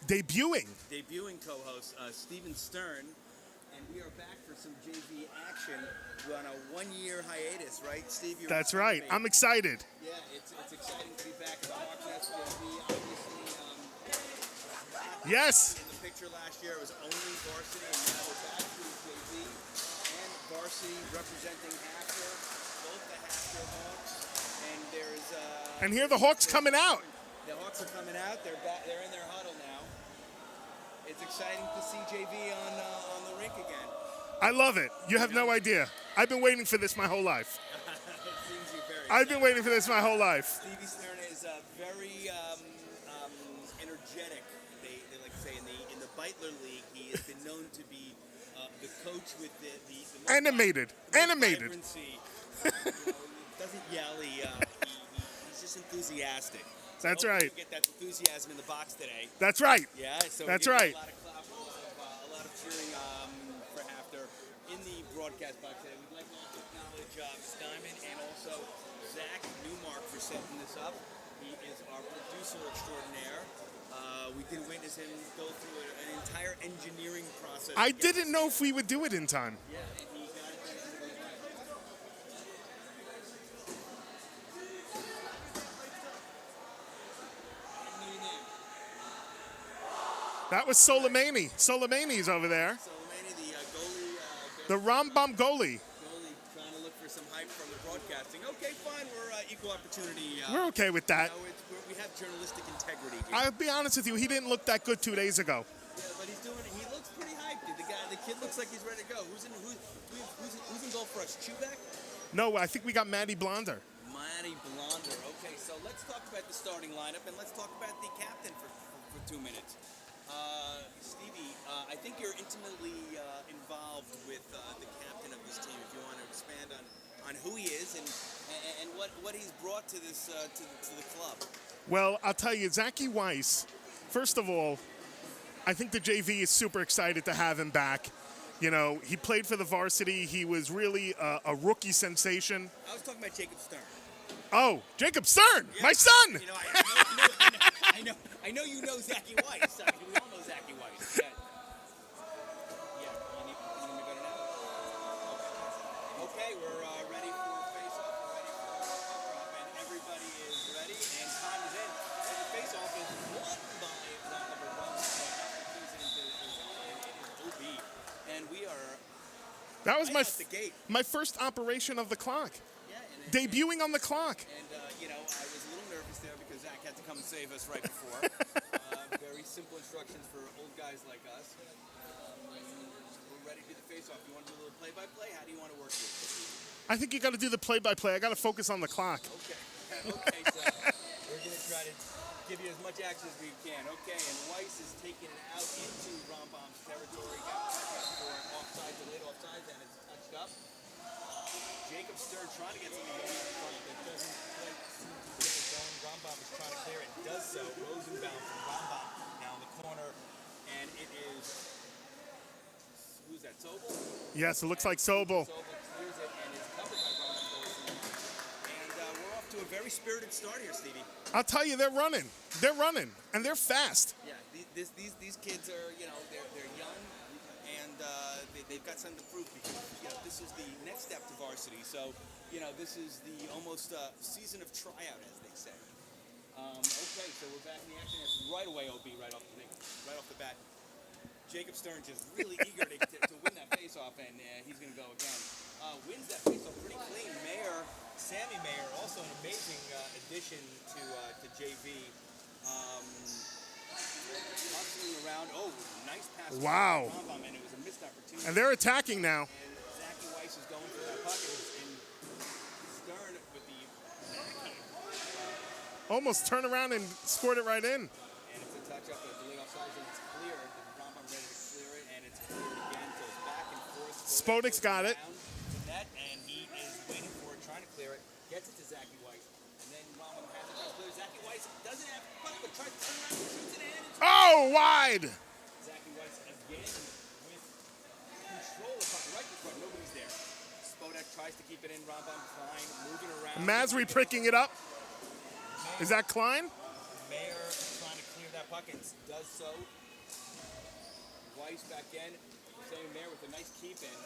debuting co-host, Steven Stern. And we are back for some JV action. We're on a one-year hiatus, right, Steve? That's right. I'm excited. Yeah, it's exciting to be back at the Hawks JV. Obviously, yes. In the picture last year, it was only varsity, and now we're back to JV and varsity representing Hafter, both the Hafter Hawks, and there's. And here the Hawks coming out. The Hawks are coming out. They're back. They're in their huddle now. It's exciting to see JV on the rink again. I love it. You have no idea. I've been waiting for this my whole life. I've been waiting for this my whole life. Stevie Stern is very energetic. They like to say in the Beitler League, he has been known to be the coach with the animated. Vibrancy. Doesn't yell. He's just enthusiastic. So That's right. Get that enthusiasm in the box today. That's right. Yeah. So that's right. A lot of clap, a lot of cheering for Hafter in the broadcast box today. We'd like to also acknowledge Steinman and also Zach Newmark for setting this up. He is our producer extraordinaire. We did witness him go through an entire engineering process. I didn't know if we would do it in time. Yeah, and he got it done. That was Soleimani. Soleimani's over there. Soleimani, the goalie. The Rambam goalie. Goalie trying to look for some hype from the broadcasting. Okay, fine. We're equal opportunity. We're okay with that. We have journalistic integrity here. I'll be honest with you. He didn't look that good 2 days ago. Yeah, but he's doing it. He looks pretty hyped. The kid looks like he's ready to go. Who's in goal for us? Chubak? No, I think we got Maddie Blonder. Maddie Blonder. Okay, so let's talk about the starting lineup and let's talk about the captain for 2 minutes. Stevie, I think you're intimately involved with the captain of this team. If you want to expand on who he is and what he's brought to this to the club. Well, I'll tell you, Zachy Weiss. First of all, I think the JV is super excited to have him back. You know, he played for the varsity. He was really a rookie sensation. I was talking about Jacob Stern. Oh, Jacob Stern, yeah. my son. You know, I know you know Zachy Weiss. We all know Zachy Weiss. Yeah. You need me better now? Okay, we're ready for face-off. We're ready for drop, and everybody is ready, and time is in. So the face-off is won by number 1. It is OB, and we are. That was right out the gate. my first operation of the clock. Yeah, Debuting on the clock. And I was a little nervous there because Zach had to come and save us right before. Very simple instructions for old guys like us. We're ready to do the face-off. You want to do a little play-by-play? How do you want to work this? I think you got to do the play-by-play. I got to focus on the clock. Okay. Okay, so we're going to try to give you as much action as we can. Okay, and Weiss is taking it out into Rambam's territory. Got for offside, delayed offside, and it's touched up. Jacob Stern trying to get something going in front, but doesn't quite seem to get it going. Rambam is trying to clear it, does so. Rosenbaum from Rambam now in the corner, and it is, who's that, Sobel? Yes, it looks like Sobel. Sobel clears it, and it's covered by Rambam. And we're off to a very spirited start here, Stevie. I'll tell you, they're running, and they're fast. Yeah, these kids are, they're young, and they've got something to prove because this is the next step to varsity. So, this is the almost season of tryout, as they say. Okay, so we're back in the action. It's right away, OB, right off the bat. Jacob Stern just really eager to win that face-off, and he's going to go again. Wins that face-off pretty clean. Sammy Mayer, also an amazing addition to JV. Hustling around. Oh, nice pass. Wow. Rambam, and it was a missed opportunity. And they're attacking now. And Zachy Weiss is going for that puck, and Stern with the backhand. Almost turned around and scored it right in. And it's a touch-up, a delay offside, and it's cleared. Rambam ready to clear it, and it's cleared again. So it's back and forth. Spodek's got it. To net, and he is waiting for it, trying to clear it. Gets it to Zachy Weiss. And then Rambam has it to clear. Zachy Weiss doesn't have the puck, but tries to turn around and shoots it in. Oh, wide. Zachy Weiss again with control of the puck right in front. Nobody's there. Spodek tries to keep it in. Rambam Klein moving around. Masry pricking it up. Is that Klein? Mayer trying to clear that Puckins does so. Weiss back in, same there with a nice keep in.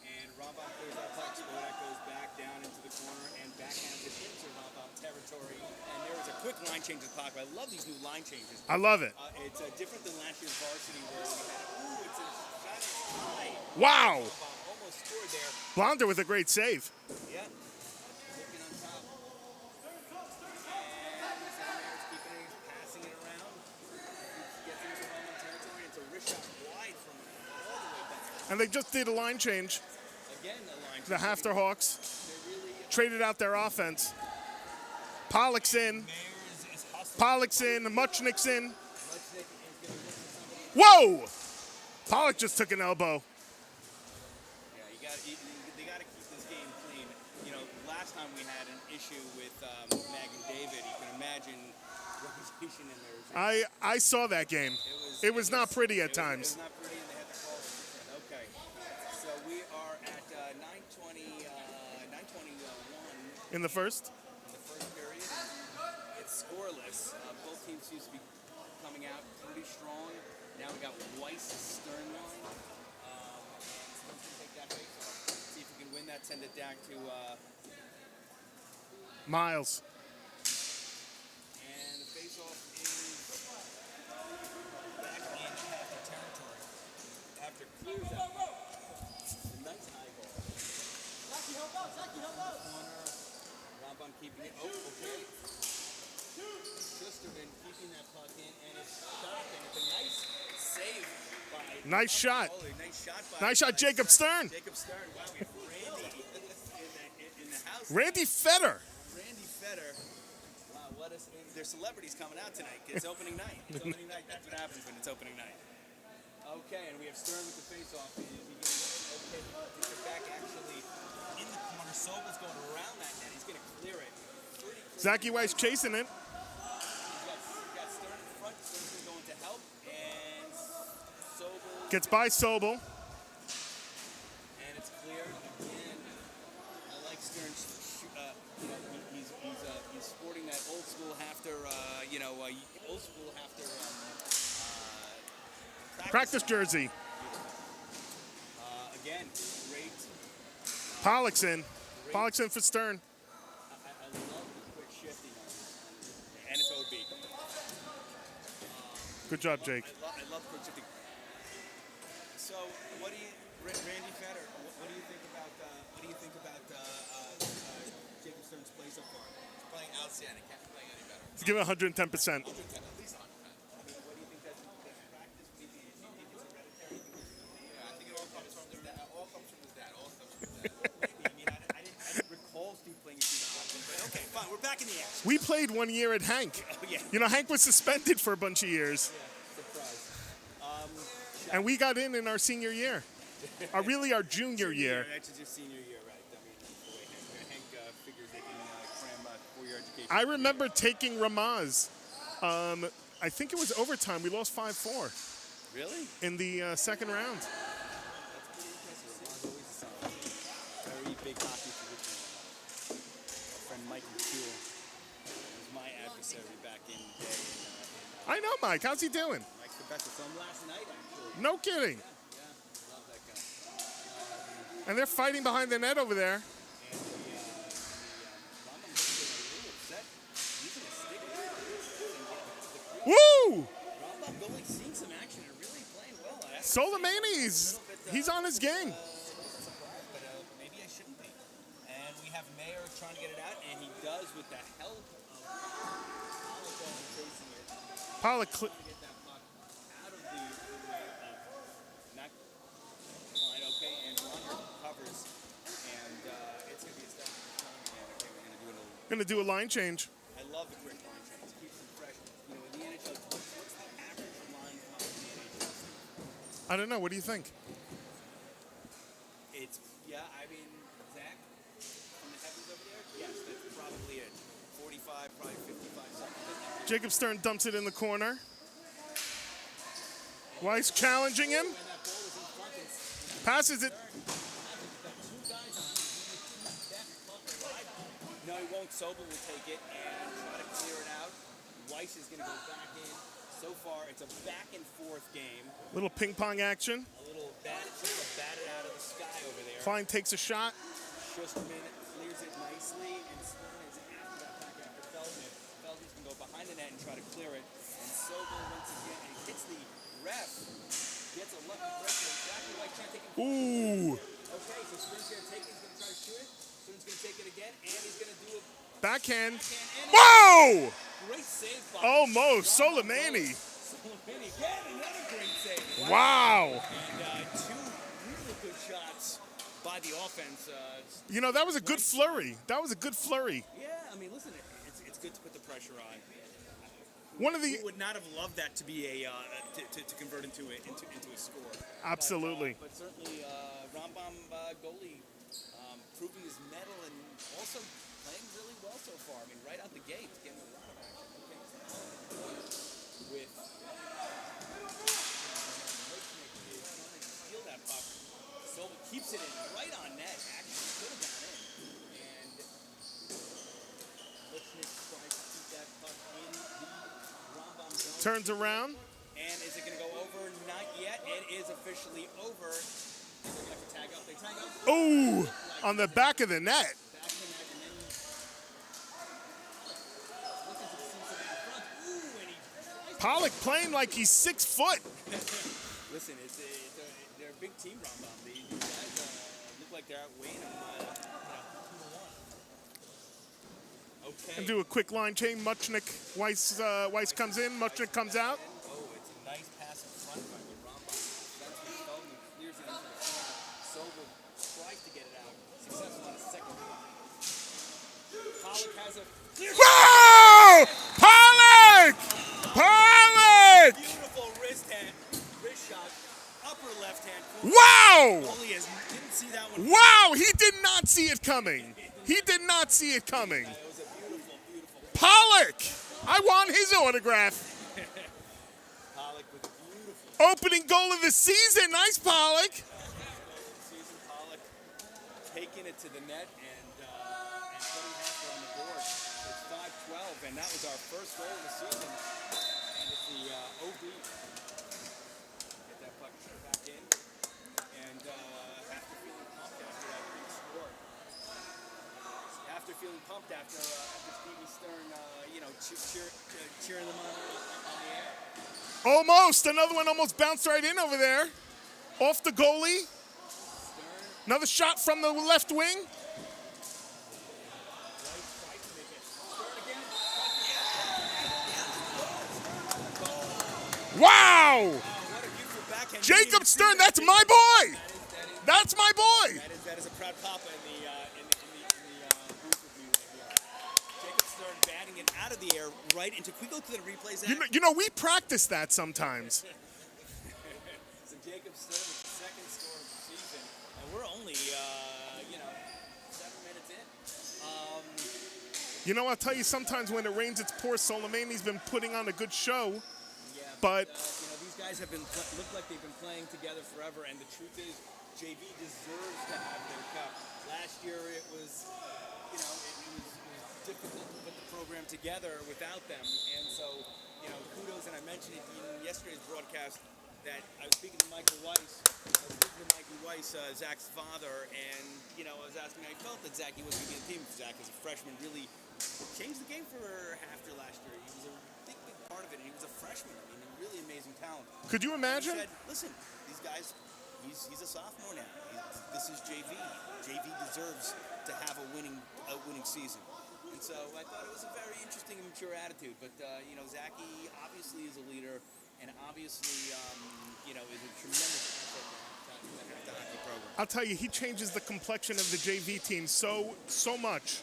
And Rambam clears that puck. Spodak goes back down into the corner and backhands it into Rambam territory. And there was a quick line change in the puck. I love these new line changes. I love it. It's different than last year's varsity where we had, it's a shot high. Wow. Rambam almost scored there. Blonder with a great save. Yeah. Looking on top. And Sanders keeping it, passing it around. Gets into Rambam territory. It's a wrist shot wide from all the way back. And they just did a line change. Again, the line. The Hafterhawks Really, traded out their offense. Pollock's in. Mayers is hustling. Pollock's in. Muchnick's in. Muchnick is going to look for somebody. Whoa! Pollock just took an elbow. Yeah, they got to keep this game clean. You know, last time we had an issue with Mag and David. You can imagine reputation in there. I saw that game. It was not pretty at It times. was not pretty, and they had to call it. Okay, so we are at 9:21 In the first? in the first period. It's scoreless. Both teams seem to be coming out pretty strong. Now we got Weiss' Stern line. Stern can take that face off. See if we can win that. Send it down to Miles. and the face off is back in after territory. After clears that. Nice high ball. Corner. Rambam keeping it. Oh, okay. Schusterman keeping that puck in, and it's stopped, and it's a nice save by. Nice shot. Oh, nice shot by. Nice shot, Jacob Stern. Jacob Stern. Wow, we have Randy in the house. Randy Fetter. Randy Fetter. Wow, what is? There's celebrities coming out tonight. It's opening night. It's opening night. That's what happens when it's opening night. Okay, and we have Stern with the face-off. Is he going to okay? Gets it back actually in the corner. Sobel's going around that net. He's going to clear it. Pretty clear. Zachy Weiss chasing it. He's got Stern in front. Stern's going to help, and Sobel. Gets by Sobel. And it's cleared again. I like Stern's. You know, he's sporting that old school old school Practice jersey. Again, great. Pollock's in. Pollock's in for Stern. I love the quick shifting on this. And it's OB. Good job, Jake. I love quick shifting. So, what do you, Randy Fetter? What do you think about Jacob Stern's play so far? He's playing outstanding. Can't be playing any better. Let's give it 110%. 110, at least 110. What do you think that's practice? Do you think it's hereditary? Yeah, I think it all comes from his dad. All comes from his dad. All comes from his dad. I mean, I didn't recall Steve playing at Steve, but okay, fine. We're back in the action. We played 1 year at Hank. Oh, yeah. You know, Hank was suspended for a bunch of years. Surprise. And we got in our senior year. Our junior year. That's just senior year, right? I mean, the way Hank figures they can cram 4-year education. I remember taking Ramaz. I think it was overtime. We lost 5-4 Really? in the second round. That's pretty impressive. Ron's always a solid. Very big hockey tradition. Our friend Mike McCule was my adversary back in the day. I know, Mike. How's he doing? Mike's the best. I saw him last night, actually. No kidding. Yeah, love that guy. And they're fighting behind the net over there. And Rambam was getting a little upset using a stick and getting to the crease. Woo! Rambam going, seeing some action and really playing well. I have to Soleimani's, he's on his game. surprised, but maybe I shouldn't be. And we have Mayer trying to get it out, and he does with the help of Pollock chasing it. Pollock, Trying to get that puck out of the way of not fine, okay, and Runner covers, and it's going to be a step again. Okay, we're going to do it a little. gonna do a line change. I love the quick line change. It keeps them fresh. You know, in the NHL, what's the average line time in the NHL? I don't know. What do you think? It's, yeah, I mean, Zach, from the heavens over there, yes, that's probably it. 45, probably 55 seconds. Jacob Stern dumps it in the corner. Weiss challenging him. When that ball was in front, it's Passes it. got two guys on him. He's going to keep that puck alive. No, he won't. Sobel will take it and try to clear it out. Weiss is going to go back in. So far, it's a back and forth game. Little ping pong action. A little batted out of the sky over there. Klein takes a shot. Schusterman clears it nicely, and Stern is after that back after Feldman. Feldman can go behind the net and try to clear it. And Sobel once again, and hits the ref. Gets a lucky break there. Exactly like can't take it. Ooh. Okay, so Stern's going to take it. He's going to try to shoot it. Stern's going to take it again, and he's going to do a Backhand. backhand. Whoa! Great save by Almost. Soleimani. Soleimani. Again, another great save. Wow. And two really good shots by the offense. You know, that was a good flurry. That was a good flurry. Yeah, I mean, listen, it's good to put the pressure on. One of the Who would not have loved that to be a to convert into a score? Absolutely. But certainly, Rambam goalie proving his mettle and also playing really well so far. I mean, right out the gate, getting a lot of action. With Lichnick is trying to steal that puck. Sobel keeps it in right on net. Actually, could have gone in. And Lichnick tries to keep that puck in the Rambam zone. turns around. And is it going to go over? Not yet. It is officially over. They're going to have to tag up. They tag up. Ooh, on the back of the net. Back in the net, and then looking to see something in front. Ooh, and he tries to Pollock playing like he's 6 foot. listen, they're a big team, Rambam. These guys look like they're outweighing them 2-1. Okay. And do a quick line change. Muchnick, Weiss comes in. Muchnick comes out. Oh, it's a nice pass in front by the Rambam. That's when Feldman clears it into the corner. Sobel tries to get it out. Successful on a second try. Pollock has a clear Whoa! Pollock! Pollock! beautiful wrist shot, upper left hand corner. Wow! Goalie didn't see that one. Wow! He did not see it coming. He did not see it coming. It was a beautiful, beautiful Pollock! I want his autograph. Pollock with a beautiful Opening goal of the season. Nice, Pollock. season. Pollock taking it to the net and putting Hafner on the board. It's 5-12, and that was our first goal of the season. And it's the OB. Get that puck back in. And Hafner feeling pumped after that big score. After feeling pumped after Stevie Stern, cheering them on the air. Almost. Another one almost bounced right in over there. Off the goalie. Stern, Another shot from the left wing. right, tries to make it. Stern again. Wow! What a beautiful backhand. Jacob Stern, that's my boy. That's my boy. That is a proud papa in the booth with me right here. Jacob Stern batting it out of the air right into. Can we go to the replays? You know, we practice that sometimes. So Jacob Stern with the second score of the season, and we're only 7 minutes in. You know, I'll tell you, sometimes when it rains, it's poor. Soleimani's been putting on a good show, Yeah, but these guys have look like they've been playing together forever, and the truth is, JV deserves to have their cup. Last year it was, it was difficult to put the program together without them, and so, kudos. And I mentioned it in yesterday's broadcast that I was speaking to Michael Weiss. Zach's father, and I was asking how he felt that Zach wasn't going to be in the team. Zach, as a freshman, really changed the game for Hafter last year. He was a big part of it, and he was a freshman. I mean, a really amazing talent. could you imagine? He said, listen, these guys, he's a sophomore now. This is JV. JV deserves to have a winning season. And so I thought it was a very interesting and mature attitude. But, Zachy obviously is a leader and obviously, is a tremendous asset to the hockey program. I'll tell you, he changes the complexion of the JV team so much.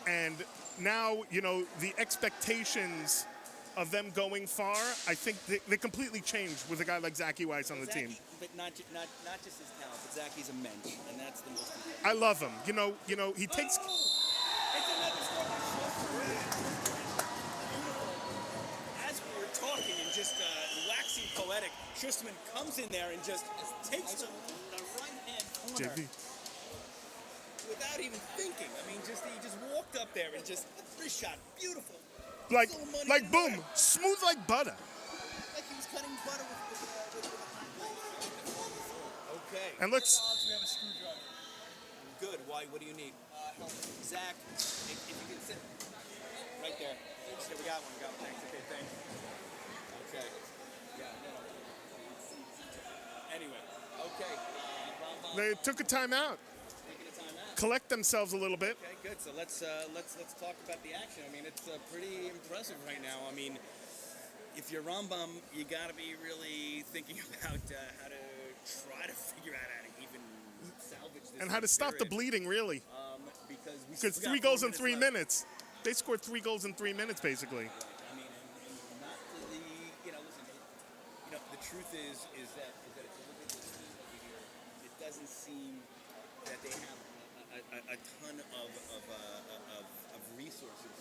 And now, the expectations of them going far, I think they completely changed with a guy like Zachy Weiss on the team. But not just his talent, but Zachy's a mensch, and that's the most important. I love him. He takes. It's another score by Schuster. As we were talking and just waxing poetic, Schusterman comes in there and just takes the right-hand corner JV. without even thinking. I mean, he just walked up there and just wrist shot, beautiful. Like Little money boom, in there. smooth like butter. cutting butter with a hot knife. Okay. And let's. We have a screwdriver. Good. Why? What do you need? Help. Zach, if you can sit right there. Okay, we got one. Thanks. Okay, thanks. Okay. Yeah. No. Anyway. Okay. Rambam, They took a timeout. taking a time out. Collect themselves a little bit. Okay, good. So let's talk about the action. I mean, it's pretty impressive right now. I mean, if you're Rambam, you got to be really thinking about how to try to figure out how to even salvage this. And how to stop the bleeding, really. Because Because 3 goals in 3 minutes. They scored 3 goals in 3 minutes, basically. I mean, and not to the, listen, the truth is that if you look at this team over here, it doesn't seem that they have a ton of resources.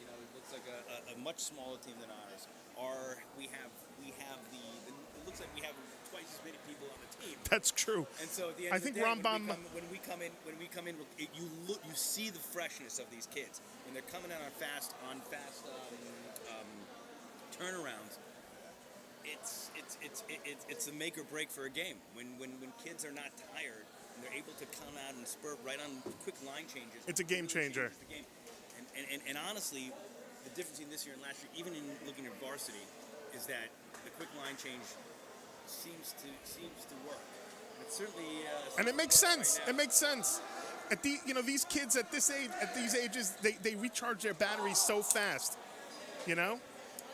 It looks like a much smaller team than ours. We have it looks like we have twice as many people on the team. That's true. And so at the end I of the think day, Rambam. when we come in, you see the freshness of these kids when they're coming out on fast turnarounds. It's a make or break for a game. When kids are not tired and they're able to come out and spurt right on quick line changes. It's a game changer. Changes the game. And honestly, the difference in this year and last year, even in looking at Varsity, is that the quick line change seems to work. It certainly. And it makes sense. Right now. It makes sense. At these kids at this age, at these ages, they recharge their batteries so fast,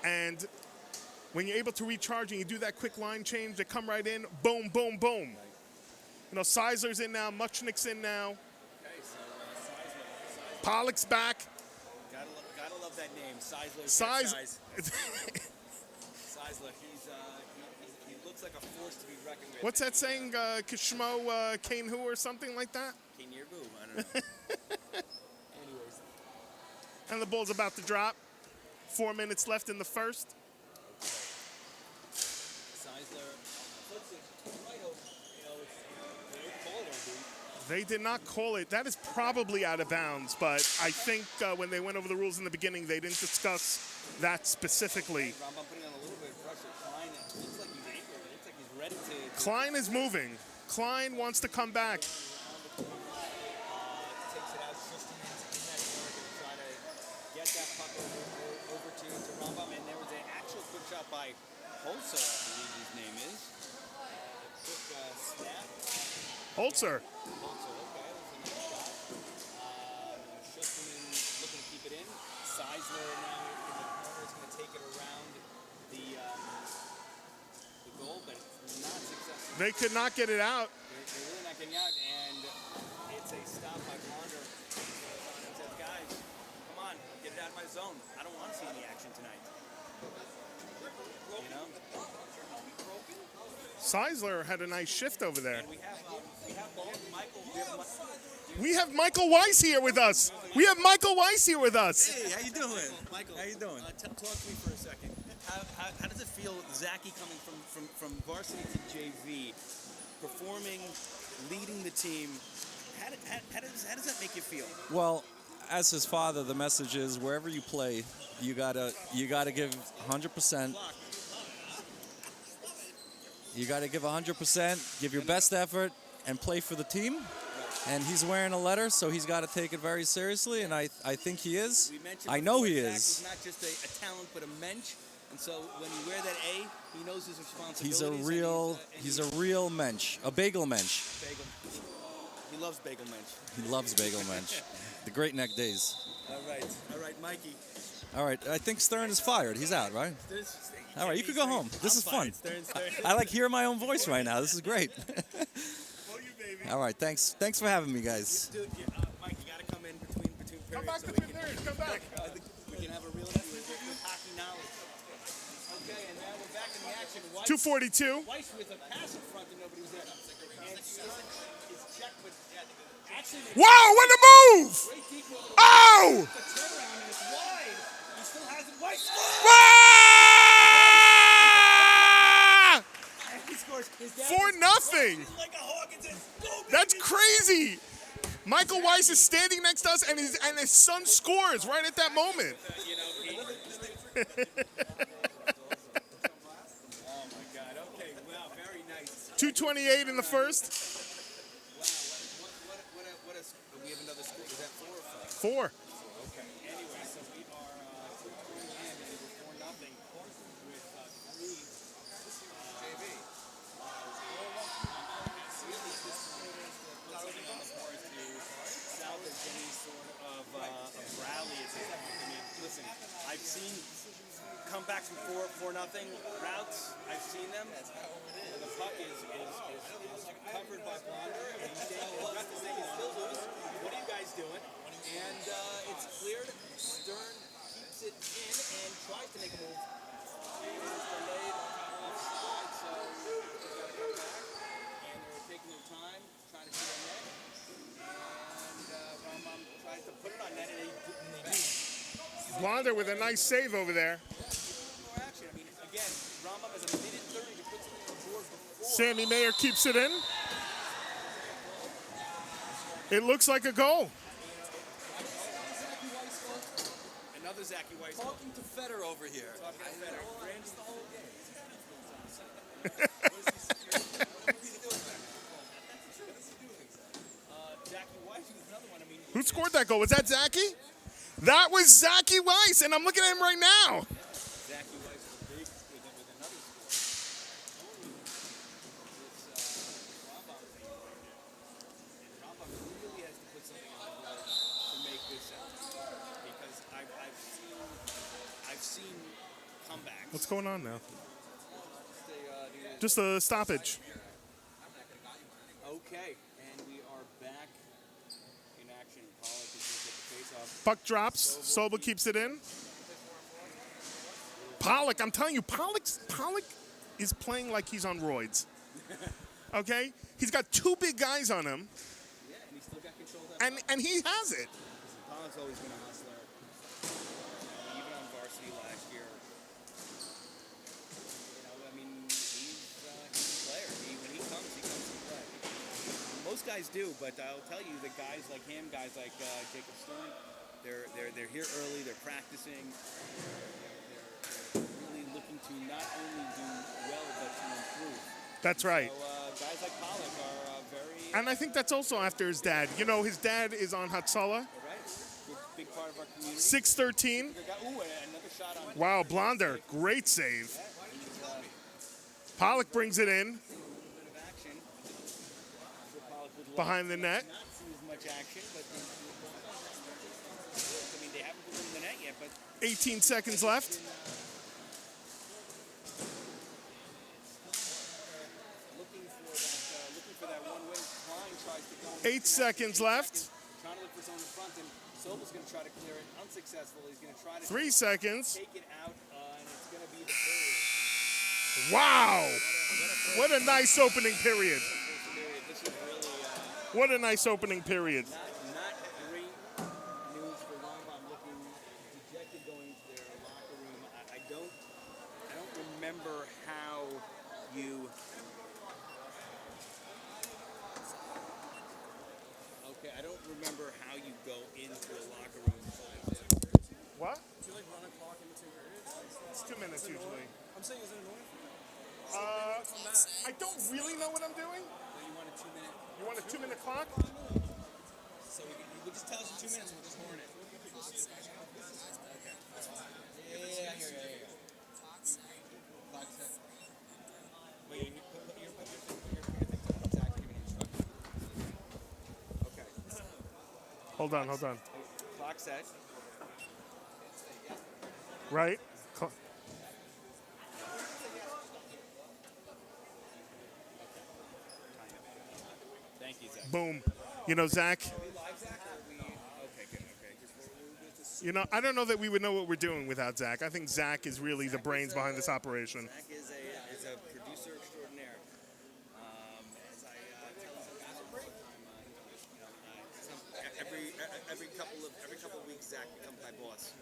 and when you're able to recharge and you do that quick line change, they come right in, boom, boom, boom. Seisler's in now, Muchnick's in now, Okay, so Seisler. Pollock's back. Gotta love that name, Seisler. Size. Seisler. He looks like a force to be reckoned with. What's that saying? Kishmo Kane who or something like that? King Yerbu, I don't know. Anyways. And the ball's about to drop. 4 minutes left in the first. Seisler puts it right over. They didn't call it OB. They did not call it. That is probably out of bounds, but I think when they went over the rules in the beginning, they didn't discuss that specifically. Rambam putting on a little bit of pressure. Klein, it looks like he's able. It looks like he's ready to. Klein is moving. Klein wants to come back. Takes it out just in that corner to try to get that puck over to Rambam. And there was an actual quick shot by Holzer, I believe his name is. A quick snap. Holzer. Holzer, okay, that was a nice shot. Schusterman looking to keep it in. Seisler now in the corner is going to take it around the goal, but it's not successful. They could not get it out. They're really not getting out, and it's a stop by Blonder. He says, guys, come on, get it out of my zone. I don't want to see any action tonight. Seisler had a nice shift over there. And we have Michael. We have Michael Weiss here with us. We have Michael Weiss here with us. Hey, how you doing? Michael, How you doing? Talk to me for a second. How does it feel, Zachy coming from varsity to JV, performing, leading the team? How does that make you feel? Well, as his father, the message is wherever you play, you gotta give 100%. You gotta give 100%, give your best effort, and play for the team. And he's wearing a letter, so he's got to take it very seriously, and I think he is. We mentioned I know he before, Zach is. is not just a talent, but a mensch. And so when you wear that A, he knows his responsibilities. He's a real mensch, a bagel mensch. Bagel. He loves bagel mensch. He loves bagel mensch. The Great Neck Days. All right, Mikey. All right, I think Stern is fired. He's out, right? All right, you could go home. This is fun. I like hearing my own voice right now. This is great. All right, thanks for having me, guys. Dude, Mike, you got to come in between periods. Come back so between periods. Come back. we can have a real interview with hockey knowledge. Okay, and now we're back in the action. 242. Weiss with a pass in front and nobody was there. And Stern is checked, but actually, Wow, what a move! great deep over the Oh! turnaround, and it's wide. He still has it. Weiss Ah! and he scores. His dad 4-0. like a hawk and says, "Go, That's baby!" crazy. Michael Weiss is standing next to us, and his son scores right at that moment. 2:28 in the first. We have another score. Is that 4 or 5? 4. Okay. Anyway, so we are 2:20 in, and we're 4-0 with 3 JV. Really just put something on the board to salvage any sort of rally. I mean, listen, I've seen comebacks from 4-0 routes. I've seen them. The puck is covered by Blonder, and he's saying, the rest is saying he's still loose. What are you guys doing? And it's cleared. Stern keeps it in and tries to make a move. And it's delayed offside, so he's got to come back. And they're taking their time, trying to shoot on net. And Rambam tries to put it on net, and they do. Blonder with a nice save over there. More action. I mean, again, Rambam has a minute 30 to put something on the board before. Sammy Mayer keeps it in. It looks like a goal. Another Zachy Weiss. Talking to Federer over here. Zachy Weiss is another one. I mean, Who scored that goal? Was that Zachy? That was Zachy Weiss, and I'm looking at him right now. Zachy Weiss is big with another score. Rambam really has to put something on the board to make this out, because I've seen comebacks. What's going on now? The Just a stoppage. Okay, and we are back in action. Pollock is going to get the face-off. Puck drops. Sobel keeps it in. Pollock, I'm telling you, Pollock is playing like he's on roids. Okay? He's got 2 big guys on him, Yeah, and he's still got control of that. and he has it. Pollock's always been a hustler. Even on varsity last year. I mean, he's a player. When he comes to play. Most guys do, but I'll tell you, the guys like him, guys like Jacob Stern, they're here early. They're practicing. They're really looking to not only do well, but to improve. That's right. So guys like Pollock are very. And I think that's also after his dad. You know, his dad is on Hatzalah. Right. Big part of our community. 6'13". Ooh, another shot on. Wow, Blonder, great save. Pollock brings it in A little bit of action. So Pollock would behind the net. not see as much action, but I mean, they haven't put it in the net yet, but 18 seconds left. looking for that one win. Klein tries to go. 8 seconds left. Trying to look for zone in front, and Sobel's going to try to clear it. Unsuccessful. He's going to try to 3 seconds. take it out, and it's going to be the period. Wow. What a nice opening period. This is really What a nice opening period. not great news for Rambam, looking dejected going to their locker room. I don't remember how you. Okay, I don't remember how you go into a locker room. What? Do you like run a clock in between periods? It's 2 minutes usually. I'm saying, is it annoying? I don't really know what I'm doing. So you want a 2-minute? You want a 2-minute clock? So you just tell us in 2 minutes. We'll just horn it. Yeah, I hear you. Clock set. Wait, you put your thing. Zach, give me an instruction. Okay. Hold on. Clock set. Right? Thank you, Zach. Boom. You know, Zach, We live, Zach? Or we? Okay, good. Okay. you know, I don't know that we would know what we're doing without Zach. I think Zach is really the brains behind this operation. Zach is a producer extraordinaire. As I tell him all the time, every couple of weeks, Zach becomes my boss.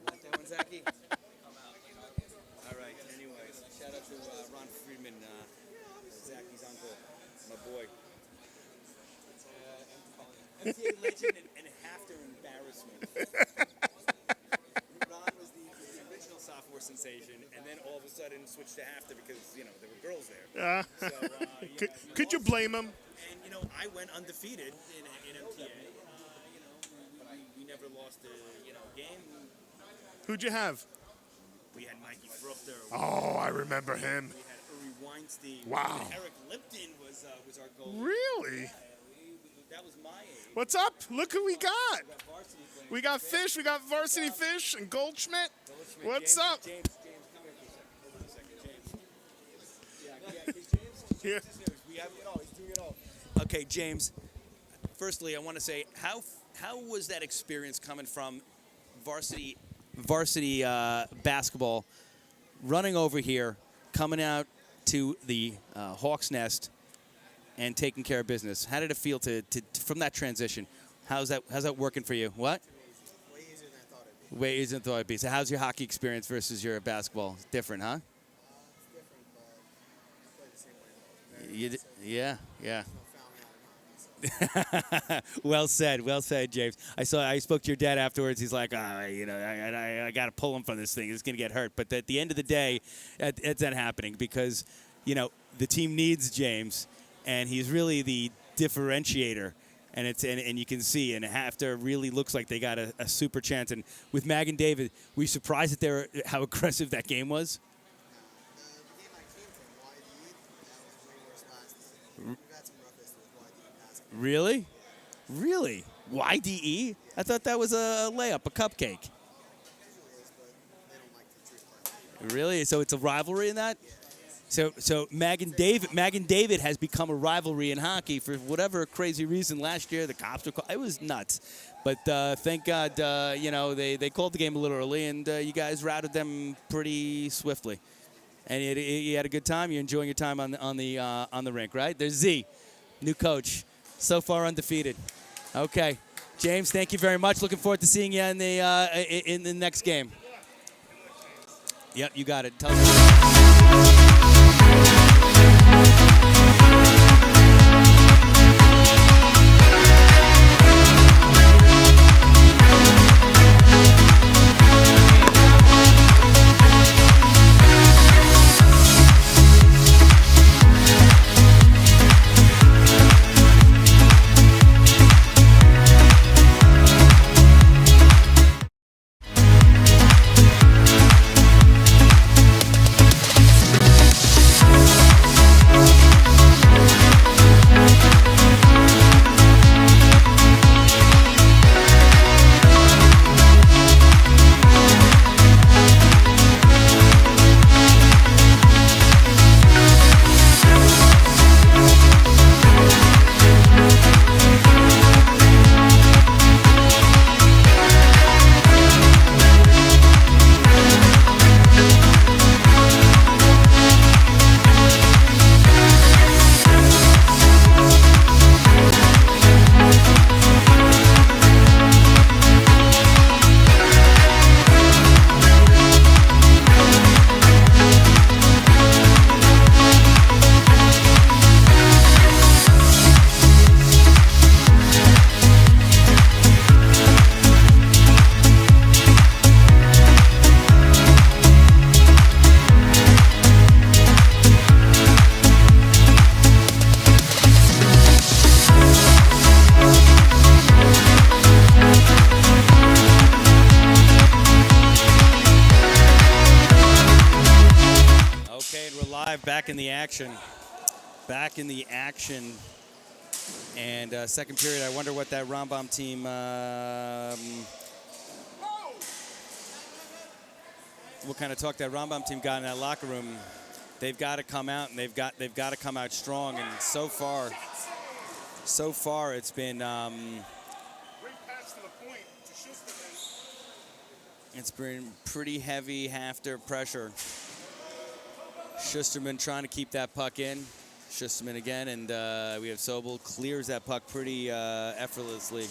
Like that one, Zachy? All right. Anyways, shout out to Ron Friedman, Zachy's uncle, my boy. MTA legend and half their embarrassment. Ron was the original sophomore sensation, and then all of a sudden switched to half because there were girls there. So, Could you blame him? And I went undefeated in MTA. We never lost a game. Who'd you have? We had Mikey Fruchter. Oh, I remember him. We had Uri Weinstein. Wow. Eric Lipton was our goalie. Really? That was my age. What's up? Look who we got. We got Varsity playing. We got Fish. We got Varsity Fish and Goldschmidt. What's up? James, come here for a second. Hold on a second, James. Here. We have it all. He's doing it all. Okay, James. Firstly, I want to say how was that experience coming from varsity basketball, running over here, coming out to the Hawks Nest, and taking care of business? How did it feel to from that transition? How's that working for you? What? Way easier than I thought it'd be. Way easier than I thought it'd be. So how's your hockey experience versus your basketball? Different, huh? It's different, but I play the same way. Yeah. No fouling out in hockey, so. Well said, James. I spoke to your dad afterwards. He's like, I got to pull him from this thing. He's going to get hurt. But at the end of the day, it's not happening because, the team needs James, and he's really the differentiator. And and you can see, and after really looks like they got a super chance. And with Mag and David, were you surprised at how aggressive that game was? The game I came from, YDE, that was way worse last year. We've had some rough history with YDE basketball. Really? YDE? I thought that was a layup, a cupcake. Usually is, but they don't like to treat it. Really? So it's a rivalry in that? So Mag and David has become a rivalry in hockey for whatever crazy reason. Last year the cops were it was nuts, but thank God they called the game a little early and you guys routed them pretty swiftly, and you had a good time. You're enjoying your time on the rink, right? There's Z, new coach, so far undefeated. Okay, James, thank you very much. Looking forward to seeing you in the next game. Yep, you got it. Tell us. Back in the action. And second period, I wonder what that Rambam team, what kind of talk that Rambam team got in that locker room. They've got to come out, and they've got to come out strong. And so far, it's been it's been pretty heavy after pressure. Schusterman trying to keep that puck in. Schusterman again, and we have Sobel clears that puck pretty effortlessly.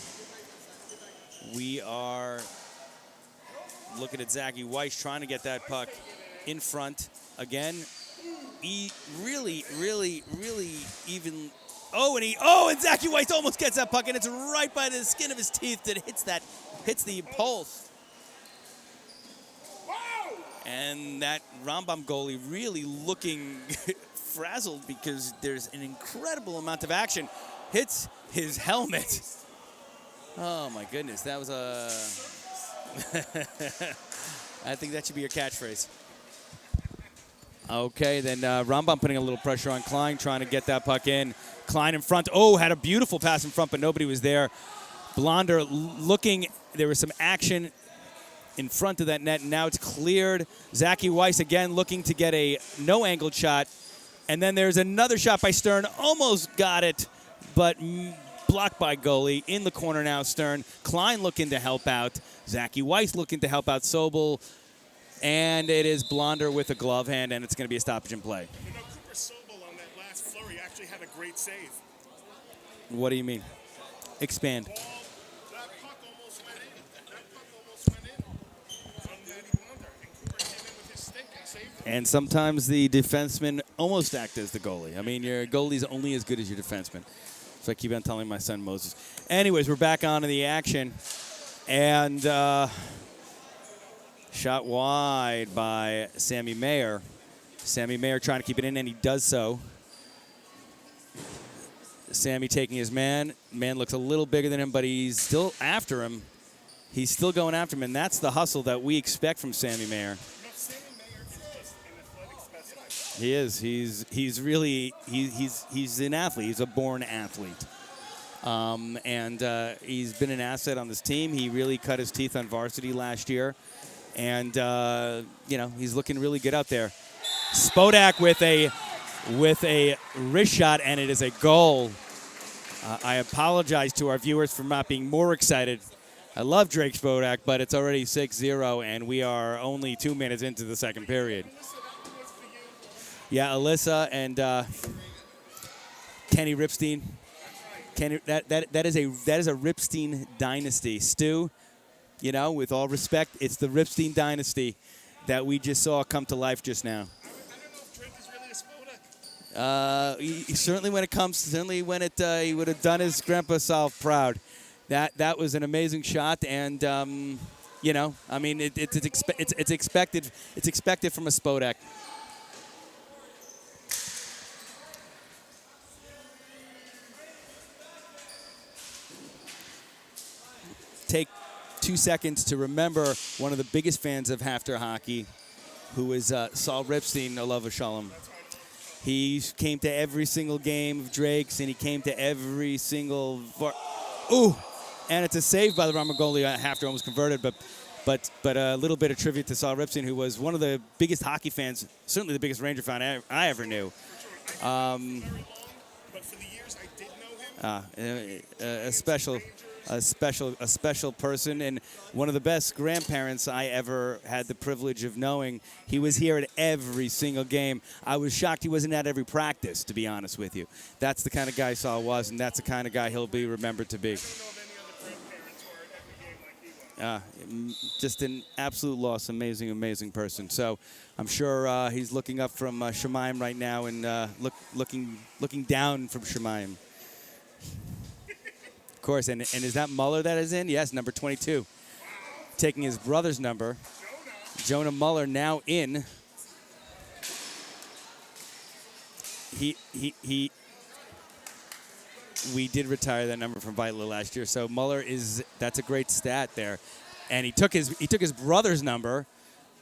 We are looking at Zachy Weiss trying to get that puck in front again. He really even. And Zachy Weiss almost gets that puck, and it's right by the skin of his teeth that hits the pulse. And that Rambam goalie really looking frazzled because there's an incredible amount of action. Hits his helmet. Oh, my goodness. That was a... I think that should be your catchphrase. Okay, then Rambam putting a little pressure on Klein, trying to get that puck in. Klein in front. Oh, had a beautiful pass in front, but nobody was there. Blonder looking. There was some action in front of that net, and now it's cleared. Zachy Weiss again looking to get a no-angled shot. And then there's another shot by Stern. Almost got it, but blocked by goalie. In the corner now, Stern. Klein looking to help out. Zachy Weiss looking to help out Sobel. And it is Blonder with a glove hand, and it's going to be a stoppage in play. You know, Cooper Sobel on that last flurry actually had a great save. What do you mean? Expand. That puck almost went in. That puck almost went in from Matty Blonder. And Cooper came in with his stick and saved it. And sometimes the defensemen almost act as the goalie. I mean, your goalie's only as good as your defenseman. So I keep on telling my son Moses. Anyways, we're back on to the action. And shot wide by Sammy Mayer. Sammy Mayer trying to keep it in, and he does so. Sammy taking his man. Man looks a little bigger than him, but he's still after him. He's still going after him, and that's the hustle that we expect from Sammy Mayer. Sammy Mayer is just an athletic specimen. He is. He's really he's an athlete. He's a born athlete. And he's been an asset on this team. He really cut his teeth on varsity last year. And, you know, he's looking really good out there. Spodak with a wrist shot, and it is a goal. I apologize to our viewers for not being more excited. I love Drake Spodak, but it's already 6-0, and we are only 2 minutes into the second period. Yeah, Alyssa and Kenny Ripstein. That is a Ripstein dynasty. Stu, you know, with all respect, it's the Ripstein dynasty that we just saw come to life just now. I don't know if Drake is really a Spodak. Certainly when he would have done his grandpa Sal proud. That was an amazing shot, and you know, I mean, it's expected from a Spodak. Take 2 seconds to remember one of the biggest fans of Hafter hockey, who is Saul Ripstein, Olava Shalom. He came to every single game of Drake's, and he came to every single... Ooh! And it's a save by the Rambam goalie. Hafter almost converted, but a little bit of tribute to Saul Ripstein, who was one of the biggest hockey fans, certainly the biggest Ranger fan I ever knew. But for the years I did know him, A special person, and one of the best grandparents I ever had the privilege of knowing. He was here at every single game. I was shocked he wasn't at every practice, to be honest with you. That's the kind of guy Saul was, and that's the kind of guy he'll be remembered to be. I don't know of any other grandparents who are at every game like he was. Just an absolute loss, amazing person. So I'm sure he's looking up from Shemaim right now and looking down from Shemaim. Of course, and is that Muller that is in? Yes, number 22. Taking his brother's number. Jonah Muller now in. We did retire that number from Vitala last year, so Muller that's a great stat there. And he took his brother's number,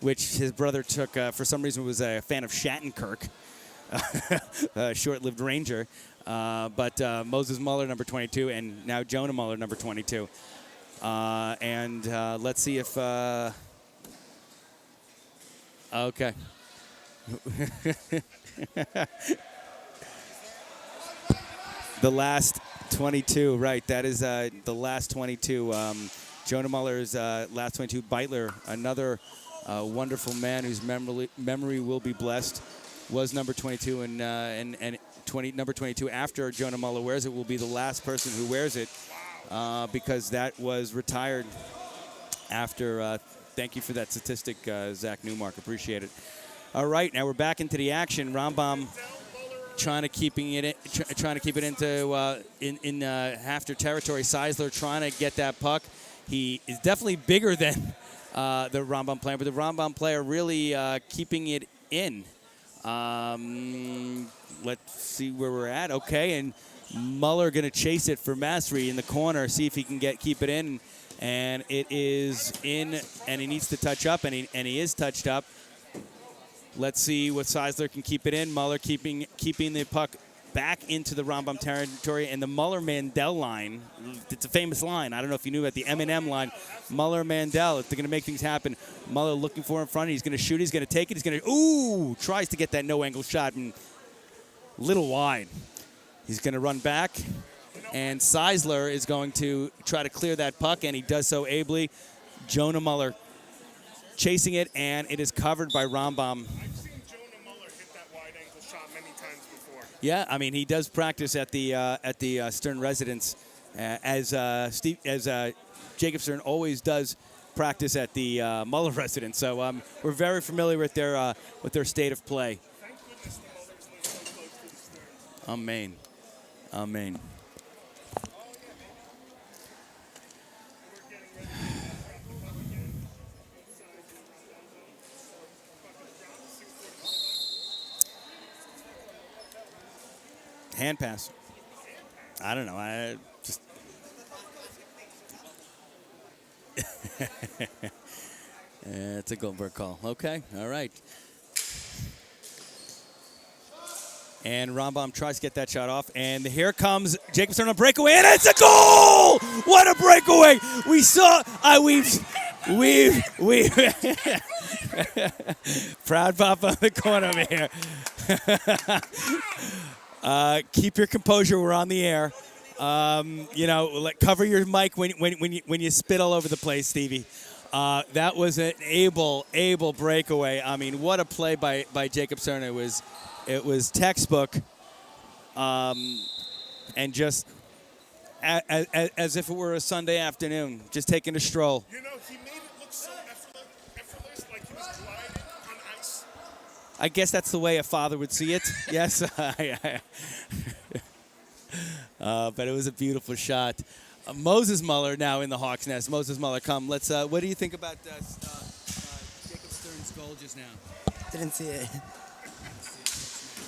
which his brother took for some reason was a fan of Shattenkirk, a short-lived Ranger. But Moses Muller, number 22, and now Jonah Muller, number 22. And let's see if... okay. The last 22, right. That is the last 22. Jonah Muller's last 22. Beitler, another wonderful man whose memory will be blessed, was number 22, and number 22 after Jonah Muller wears it will be the last person who wears it because that was retired after. Thank you for that statistic, Zach Newmark. Appreciate it. All right, now we're back into the action. Rambam trying to keep it into Hafter territory. Seisler trying to get that puck. He is definitely bigger than the Rambam player, but the Rambam player really keeping it in. Let's see where we're at. Okay, and Muller going to chase it for Masri in the corner, see if he can keep it in, and it is in, and he needs to touch up, and he is touched up. Let's see what Seisler can keep it in. Muller keeping the puck back into the Rambam territory, and the Muller-Mandel line. It's a famous line. I don't know if you knew about the M&M line. Muller-Mandel, if they're going to make things happen. Muller looking for in front. He's going to shoot. He's going to take it. He's going to, tries to get that no-angle shot, and little wide. He's going to run back, and Seisler is going to try to clear that puck, and he does so ably. Jonah Muller chasing it, and it is covered by Rambam. I've seen Jonah Muller hit that wide angle shot many times before. Yeah, I mean, he does practice at the Stern residence, as Jacob Stern always does practice at the Muller residence. So we're very familiar with their state of play. Thank goodness the Mullers live so close to the Stern. Amen. Amen. Hand pass. I don't know. I just. It's a Goldberg call. Okay. All right. And Rambam tries to get that shot off. And here comes Jacobson on a breakaway. And it's a goal! What a breakaway! We saw. We've. Proud Papa in the corner here. Keep your composure. We're on the air. Cover your mic when you spit all over the place, Stevie. That was an able breakaway. I mean, what a play by Jacob Stern. It was textbook, and just as if it were a Sunday afternoon, just taking a stroll. You know, he made it look so effortless, like he was gliding on ice. I guess that's the way a father would see it. Yes. But it was a beautiful shot. Moses Muller now in the Hawks' nest. Moses Muller, come. Let's. What do you think about Jacob Stern's goal just now? Didn't see it.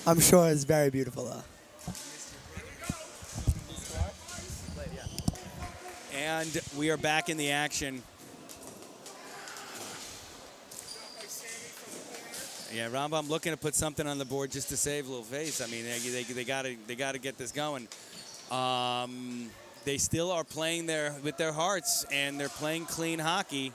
I'm sure it's very beautiful, though. And we are back in the action. Yeah, Rambam looking to put something on the board just to save a little face. I mean, they got to get this going. They still are playing with their hearts, and they're playing clean hockey.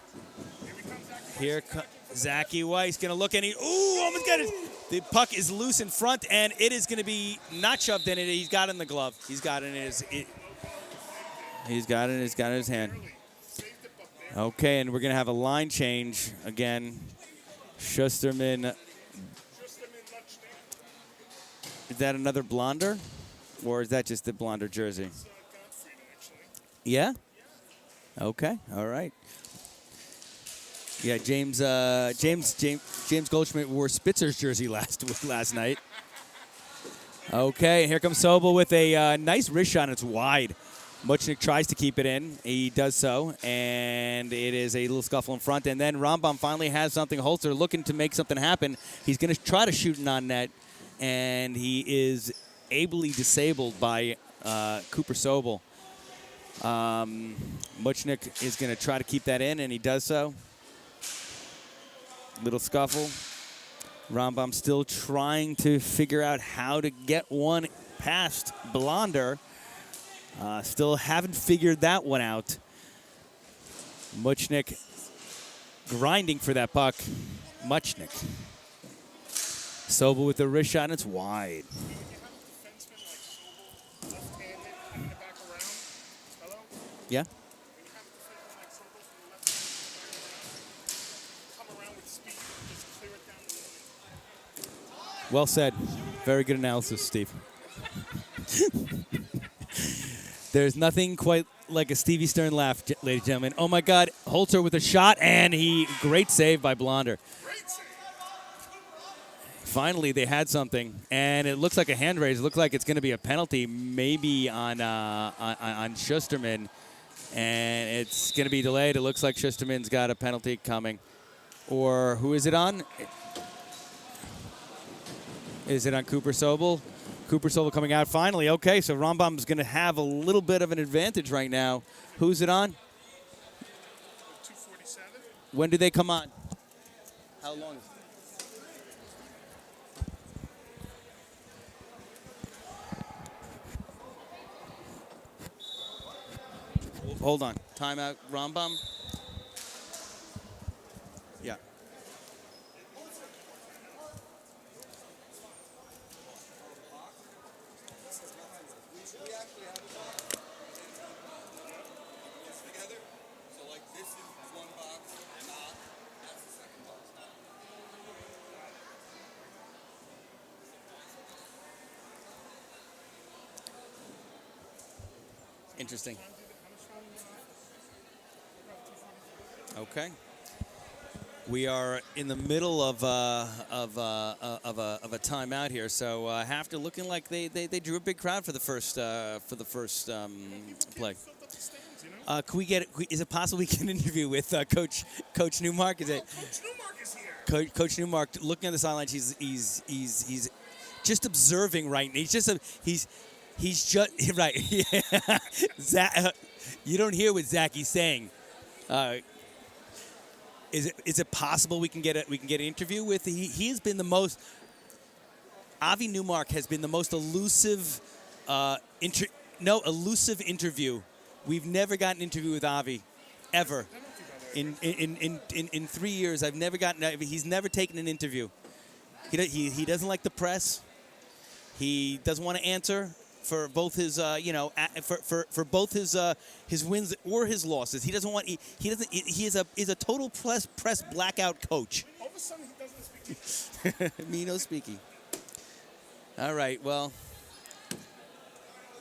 Here comes Zachy Weiss going to look, and he almost got it. The puck is loose in front, and it is going to be not shoved in it. He's got it in the glove. He's got it in He's got it in his hand. Okay, and we're going to have a line change again. Schusterman. Is that another blonder? Or is that just the blonder jersey? Yeah? Okay, all right. Yeah, James Goldschmidt wore Spitzer's jersey last night. Okay, here comes Sobel with a nice wrist shot. It's wide. Muchnick tries to keep it in. He does so, and it is a little scuffle in front. And then Rambam finally has something. Holzer looking to make something happen. He's going to try to shoot non-net, and he is ably disabled by Cooper Sobel. Muchnick is going to try to keep that in, and he does so. Little scuffle. Rambam still trying to figure out how to get one past Blonder. Still haven't figured that one out. Muchnick grinding for that puck. Muchnick. Sobel with the wrist shot, and it's wide. Yeah? Well said. Very good analysis, Steve. There's nothing quite like a Stevie Stern laugh, ladies and gentlemen. Oh, my God. Holzer with a shot, and great save by Blonder. Finally, they had something, and it looks like a hand raise. It looks like it's going to be a penalty, maybe on Schusterman. And it's going to be delayed. It looks like Schusterman's got a penalty coming. Or who is it on? Is it on Cooper Sobel? Cooper Sobel coming out finally. Okay, so Rambam's going to have a little bit of an advantage right now. Who's it on? 247. When do they come on? How long? Hold on. Timeout. Rambam. Yeah. Interesting. Okay. We are in the middle of a timeout here, so Hafter looking like they drew a big crowd for the first play. Can we get? Is it possible we can interview with Coach Newmark? Is it? Coach Newmark is here. Coach Newmark, looking at the sidelines, he's just observing right now. He's just right. Yeah. You don't hear what Zacky's saying. Is it possible we can get an interview with? He has been the most. Avi Newmark has been the most elusive, elusive interview. We've never gotten an interview with Avi, ever. In 3 years, I've never gotten. He's never taken an interview. He doesn't like the press. He doesn't want to answer for both his for both his wins or his losses. He doesn't want. He doesn't. He is a total press blackout coach. All of a sudden, he doesn't speak. Me no speaky. All right. Well,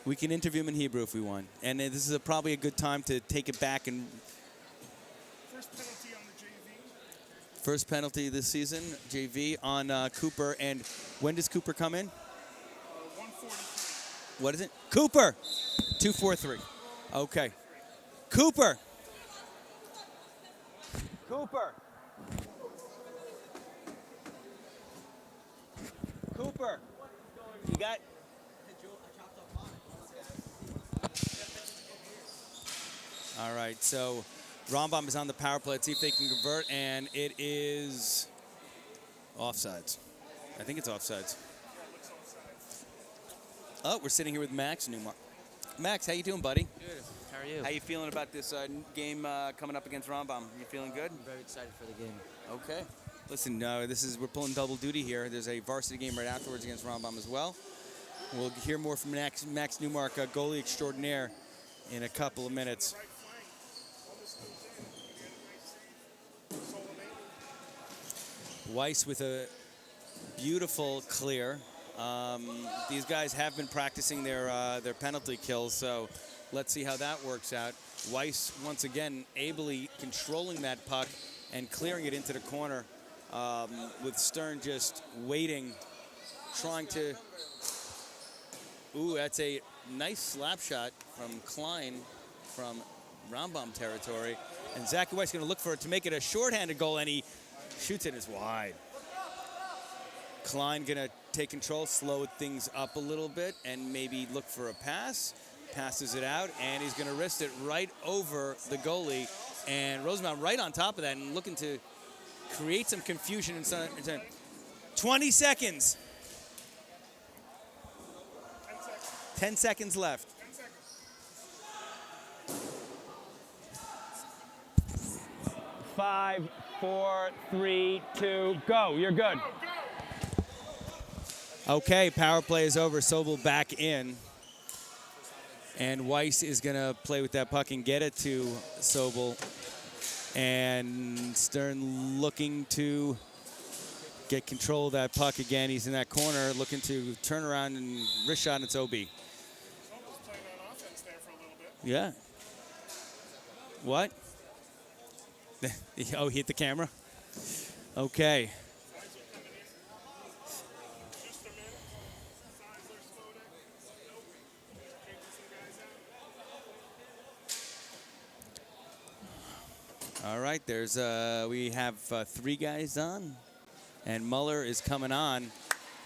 we can interview him in Hebrew if we want, and this is probably a good time to take it back and. First penalty on the JV. First penalty this season, JV on Cooper. And when does Cooper come in? 143. What is it? Cooper! 2-4-3. Okay. Cooper! Cooper! Cooper! You got... All right, so Rambam is on the power play. Let's see if they can convert, and it is offsides. I think it's offsides. Oh, we're sitting here with Max Newmark. Max, how you doing, buddy? Good. How are you? How you feeling about this game coming up against Rambam? You feeling good? I'm very excited for the game. Okay. Listen, we're pulling double duty here. There's a varsity game right afterwards against Rambam as well. We'll hear more from Max Newmark, goalie extraordinaire, in a couple of minutes. Weiss with a beautiful clear. These guys have been practicing their penalty kills, so let's see how that works out. Weiss, once again, ably controlling that puck and clearing it into the corner, with Stern just waiting, trying to... Ooh, that's a nice slap shot from Klein from Rambam territory. And Zachary Weiss going to look for it to make it a shorthanded goal, and he shoots it as wide. Klein going to take control, slow things up a little bit, and maybe look for a pass. Passes it out, and he's going to wrist it right over the goalie. And Rosenbaum right on top of that and looking to create some confusion in some. 20 seconds. 10 seconds left. 5, 4, 3, 2, go. You're good. Okay, power play is over. Sobel back in. And Weiss is going to play with that puck and get it to Sobel. And Stern looking to get control of that puck again. He's in that corner looking to turn around and wrist shot, and it's OB. Playing on offense there for a little bit. Yeah. What? Oh, he hit the camera? Okay. All right, there's we have 3 guys on, and Muller is coming on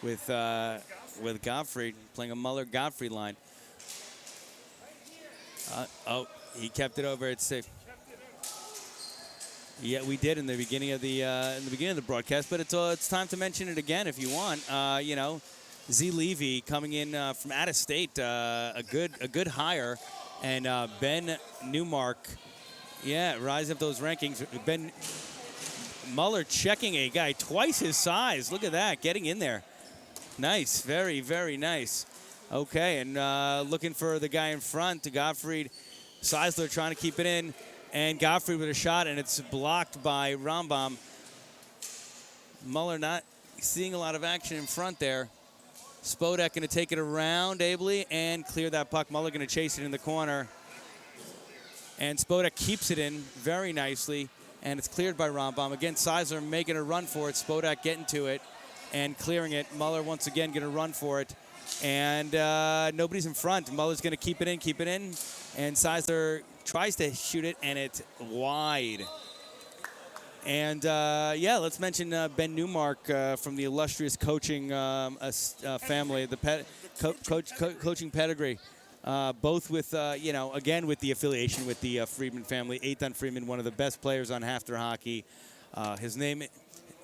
with Gottfried, playing a Muller-Gottfried line. Oh, he kept it over. It's safe. Yeah, we did in the beginning of the broadcast, but it's time to mention it again if you want. You know, Z Levy coming in from out of state, a good hire, and Ben Newmark. Yeah, rise up those rankings. Ben Muller checking a guy twice his size. Look at that, getting in there. Nice, very, very nice. Okay, and looking for the guy in front, to Gottfried. Seisler trying to keep it in, and Gottfried with a shot, and it's blocked by Rambam. Muller not seeing a lot of action in front there. Spodek going to take it around ably and clear that puck. Muller going to chase it in the corner. And Spodek keeps it in very nicely, and it's cleared by Rambam. Again, Seisler making a run for it. Spodek getting to it and clearing it. Muller once again going to run for it. And nobody's in front. Muller's going to keep it in. And Seisler tries to shoot it, and it's wide. And, yeah, let's mention Ben Newmark from the illustrious coaching family, the coaching pedigree. Both with, you know, again with the affiliation with the Friedman family. Eitan Friedman, one of the best players on Hafter hockey. His name,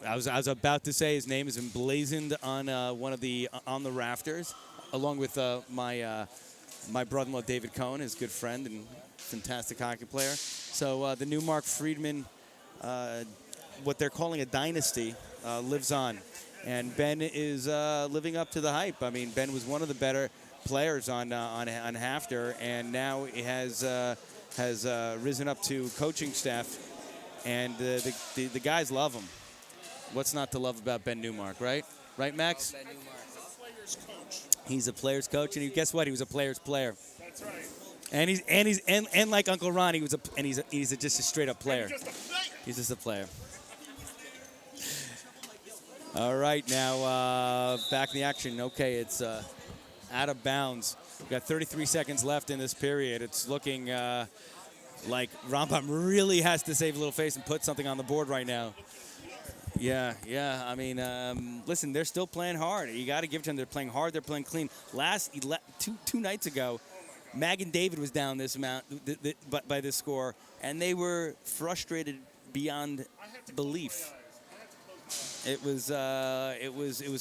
I was about to say, his name is emblazoned on one of the on the rafters, along with my brother-in-law David Cohen, his good friend and fantastic hockey player. So the Newmark Friedman, what they're calling a dynasty, lives on, and Ben is living up to the hype. I mean, Ben was one of the better players on Hafter, and now he has risen up to coaching staff, and the guys love him. What's not to love about Ben Newmark, right? Right, Max? Ben Newmark. He's a player's coach, and guess what? He was a player's player. That's right. And like Uncle Ron, he's just a straight up player. He's just a player. All right, now back in the action. Okay, it's out of bounds. We've got 33 seconds left in this period. It's looking like Rambam really has to save a little face and put something on the board right now. Yeah. I mean, listen, they're still playing hard. You got to give it to them. They're playing hard. They're playing clean. Two nights ago, Mag and David was down this amount by this score, and they were frustrated beyond belief. It was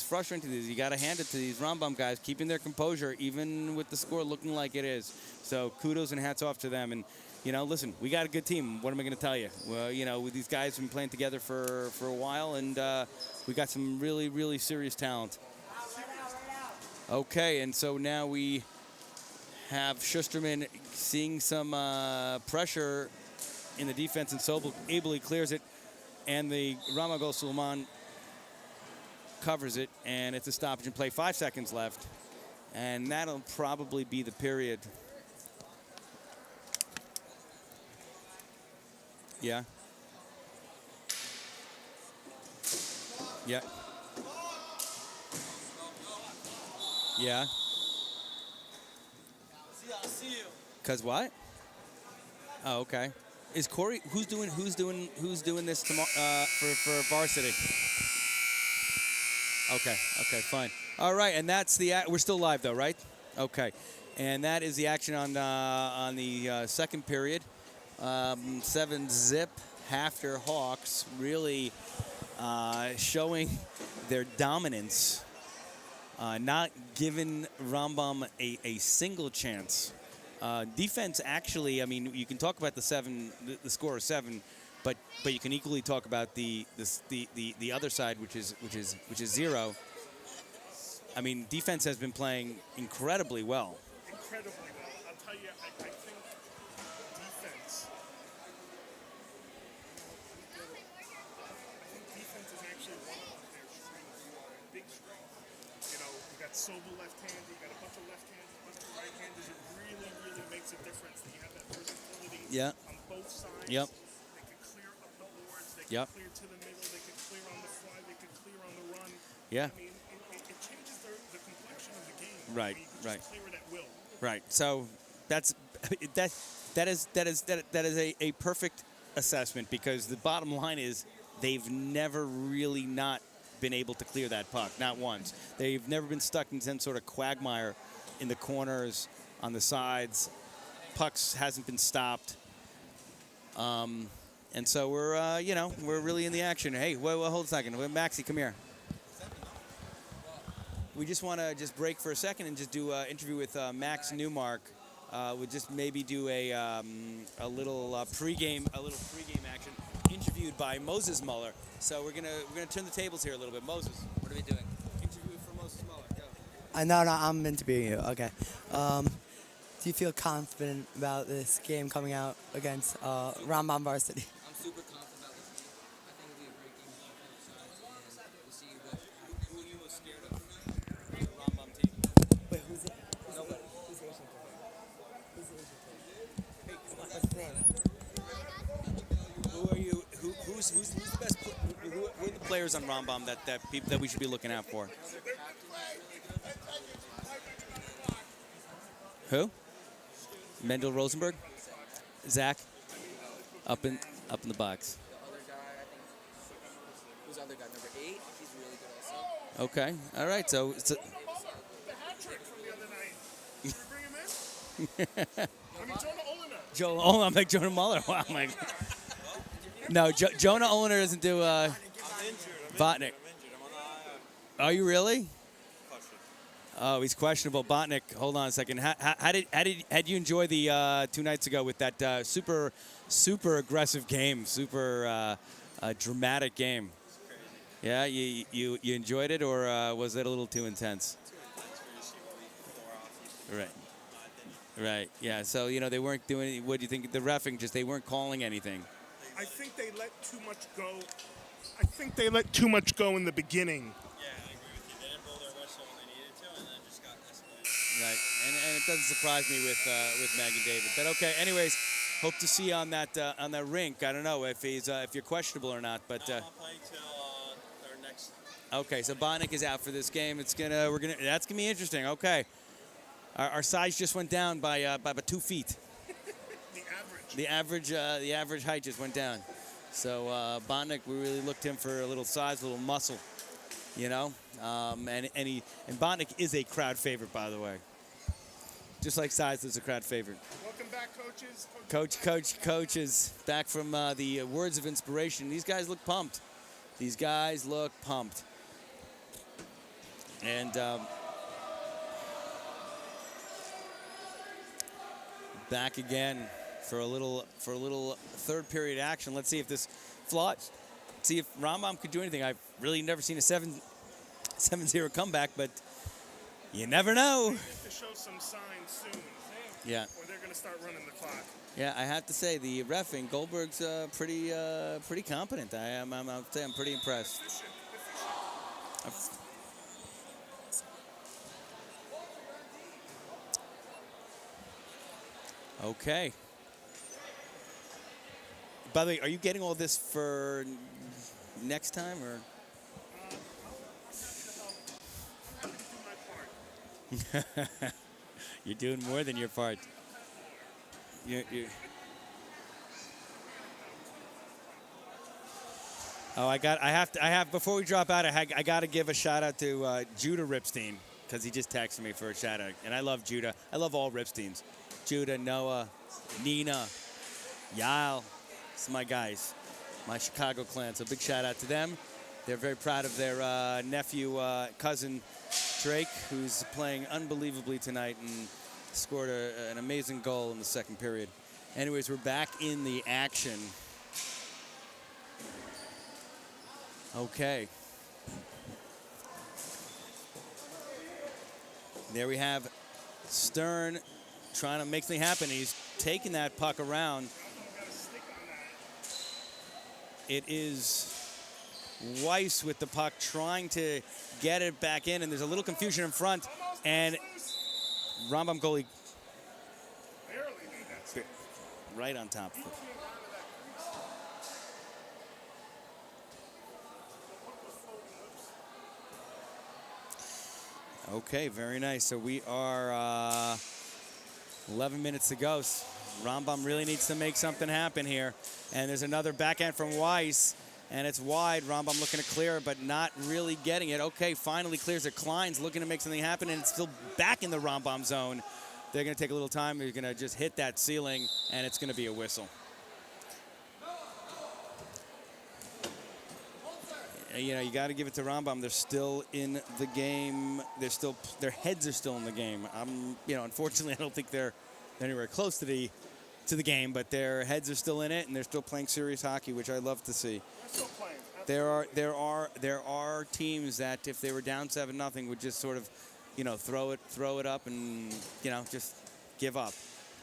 frustrating to these. You got to hand it to these Rambam guys, keeping their composure even with the score looking like it is. So kudos and hats off to them. And you know, listen, we got a good team. What am I going to tell you? Well, you know, these guys have been playing together for a while, and we got some really, really serious talent. Okay, and so now we have Schusterman seeing some pressure in the defense, and Sobel ably clears it, and the Ramagol Sulman covers it, and it's a stoppage and play. 5 seconds left, and that'll probably be the period. Yeah. Yeah. Yeah. Cause what? Oh, okay. Is Corey? Who's doing this tomorrow for Varsity? Okay, fine. All right, and that's we're still live though, right? Okay, and that is the action on the second period. 7-zip Hafter Hawks really showing their dominance, not giving Rambam a single chance. Defense actually, I mean, you can talk about the score of 7. But you can equally talk about the other side, which is 0. I mean, defense has been playing incredibly well. Incredibly well. I'll tell you, I think defense. Defense is actually one of their strengths, big strength. You know, you got Sobel left-handed, you got a bunch of left-handers, a bunch of right-handers. It really, really makes a difference that you have that versatility on both sides. Yep. Yep. Clear to the middle, they could clear on the fly, they could clear on the run. Yeah. I mean, it changes the complexion of the game. Right, I mean, right. Clear it at will. Right. So that is a perfect assessment because the bottom line is they've never really not been able to clear that puck, not once. They've never been stuck in some sort of quagmire in the corners, on the sides. Pucks hasn't been stopped. And so we're, we're really in the action. Hey, well, hold a second. Maxie, come here. We just want to just break for a second and just do an interview with Max Newmark. We'll just maybe do a little pregame action, interviewed by Moses Muller. So we're gonna turn the tables here a little bit. Moses, What are we doing? interview for Moses Muller. Go. No, I'm interviewing you. Okay. Do you feel confident about this game coming out against Rambam Varsity? I'm super confident about this game. I think it'll be a great game on both sides, and we'll see Who are you most scared of? The Rambam team. Wait, who's it? Nobody. Who's the Asian player? Who's the Asian player? Hey, come on. What's his name? Who are you? Who's the best? Who are the players on Rambam that we should be looking out for? Who? Mendel Rosenberg, Zach, up in the box. The other guy, I think, who's the other guy? Number 8. He's really good also. Okay, all right. So it's The hat trick from the other night. Did we bring him in? I mean, Jonah Oliner. I'm like Jonah Muller. Wow, my God. No, Jonah Oliner doesn't do Botnick. Are you really? Oh, he's questionable. Botnick, hold on a second. How did you enjoy the 2 nights ago with that super aggressive game, super dramatic game? Yeah, you enjoyed it, or was it a little too intense? Right. Yeah. So they weren't doing. What do you think? The reffing they weren't calling anything. I think they let too much go. I think they let too much go in the beginning. Yeah, I agree with you. They didn't blow their whistle when they needed to, and then just got escalated. Right, and it doesn't surprise me with Maggie David. But okay, anyways, hope to see you on that rink. I don't know if you're questionable or not, but I'll play till our next. okay. So Bonick is out for this game. That's gonna be interesting. Okay, our size just went down by about 2 feet. The average. The average height just went down. So Botnick, we really looked him for a little size, a little muscle, and Botnick is a crowd favorite, by the way. Just like Size is a crowd favorite. Welcome back, coaches. Coaches, back from the words of inspiration. These guys look pumped. And back again for a little third period action. Let's see if this flies. See if Rambam could do anything. I've really never seen a 7-0 comeback, but you never know. They have to show some signs soon. Yeah. Or they're going to start running the clock. Yeah, I have to say the reffing, Goldberg's pretty competent. I'll say I'm pretty impressed. Okay. By the way, are you getting all this for next time, or? I'm happy to do my part. You're doing more than your part. You. Oh, I have. Before we drop out, I got to give a shout out to Judah Ripstein because he just texted me for a shout out, and I love Judah. I love all Ripsteins. Judah, Noah, Nina, Yael. It's my guys, my Chicago clan. So big shout out to them. They're very proud of their nephew, cousin Drake, who's playing unbelievably tonight and scored an amazing goal in the second period. Anyways, we're back in the action. Okay. There we have Stern trying to make things happen. He's taking that puck around. It is Weiss with the puck trying to get it back in, and there's a little confusion in front, and Rambam goalie right on top of it. Okay, very nice. So we are 11 minutes to go. Rambam really needs to make something happen here. And there's another backhand from Weiss, and it's wide. Rambam looking to clear it, but not really getting it. Okay, finally clears it. Klein's looking to make something happen, and it's still back in the Rambam zone. They're going to take a little time. They're going to just hit that ceiling, and it's going to be a whistle. You know, you got to give it to Rambam. They're still in the game. Their heads are still in the game. You know, unfortunately, I don't think they're anywhere close to the game, but their heads are still in it, and they're still playing serious hockey, which I love to see. They're still playing. There are teams that if they were down 7-0 would just sort of, you know, throw it up and, you know, just give up.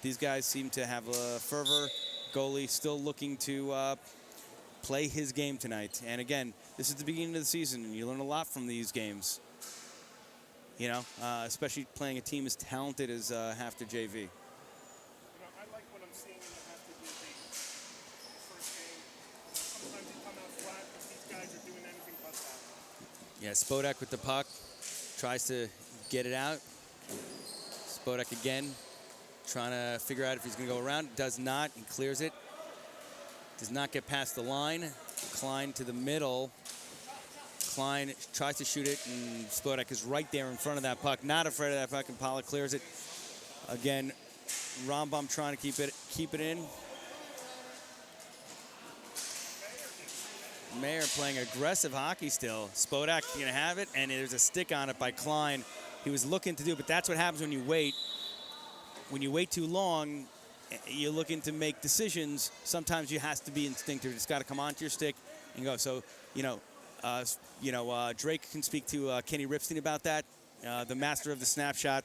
These guys seem to have a fervor. Goalie still looking to play his game tonight. And again, this is the beginning of the season, and you learn a lot from these games. You know, especially playing a team as talented as Hafter JV. You know, I like what I'm seeing in the Hafter JV. First game, sometimes you come out flat, but these guys are doing anything but that. Yeah, Spodek with the puck. Tries to get it out. Spodek again, trying to figure out if he's going to go around. Does not. He clears it. Does not get past the line. Klein to the middle. Klein tries to shoot it, and Spodek is right there in front of that puck. Not afraid of that puck, and Pollock clears it. Again, Rambam trying to keep it in. Mayer playing aggressive hockey still. Spodek going to have it, and there's a stick on it by Klein. He was looking to do it, but that's what happens when you wait. When you wait too long, you're looking to make decisions. Sometimes you have to be instinctive. It's got to come onto your stick and go. So, Drake can speak to Kenny Ripstein about that, the master of the snapshot,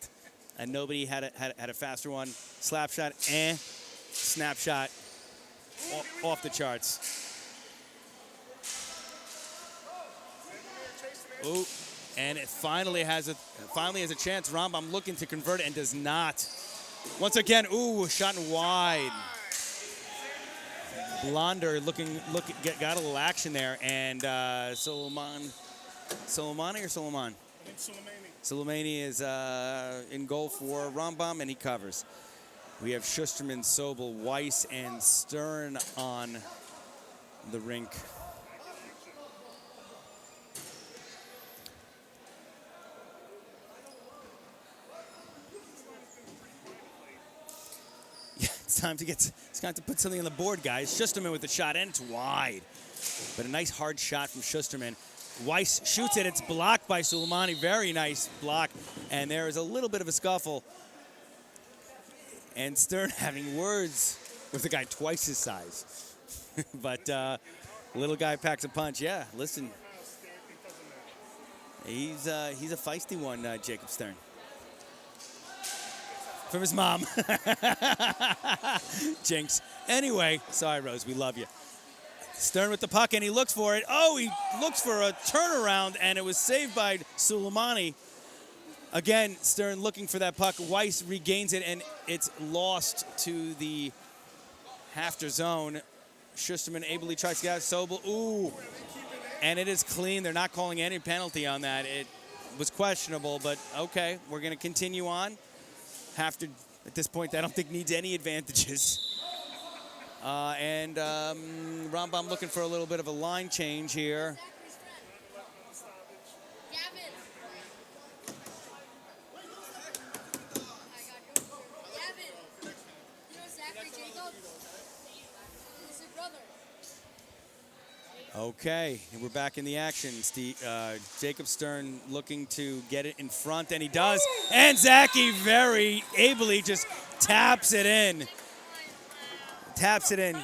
and nobody had a faster one. Slap shot, snapshot, off the charts. Ooh, and it finally has a chance. Rambam looking to convert it and does not. Once again, ooh, shot wide. Blonder got a little action there, and Soleimani or Solomon? I think Soleimani is in goal for Rambam, and he covers. We have Schusterman, Sobel, Weiss, and Stern on the rink. It's time to put something on the board, guys. Schusterman with the shot, and it's wide. But a nice hard shot from Schusterman. Weiss shoots it. It's blocked by Soleimani. Very nice block. And there is a little bit of a scuffle. And Stern having words with the guy twice his size. But little guy packs a punch. Yeah, listen. He's a feisty one, Jacob Stern. From his mom. Jinx. Anyway, sorry, Rose, we love you. Stern with the puck, and he looks for it. Oh, he looks for a turnaround, and it was saved by Soleimani. Again, Stern looking for that puck. Weiss regains it, and it's lost to the Hafter zone. Schusterman ably tries to get out. Sobel, ooh. And it is clean. They're not calling any penalty on that. It was questionable, but okay, we're going to continue on. Hafter, at this point, I don't think needs any advantages. And Rambam looking for a little bit of a line change here. Okay, and we're back in the action. Jacob Stern looking to get it in front, and he does. And Zaki very ably just taps it in. Taps it in.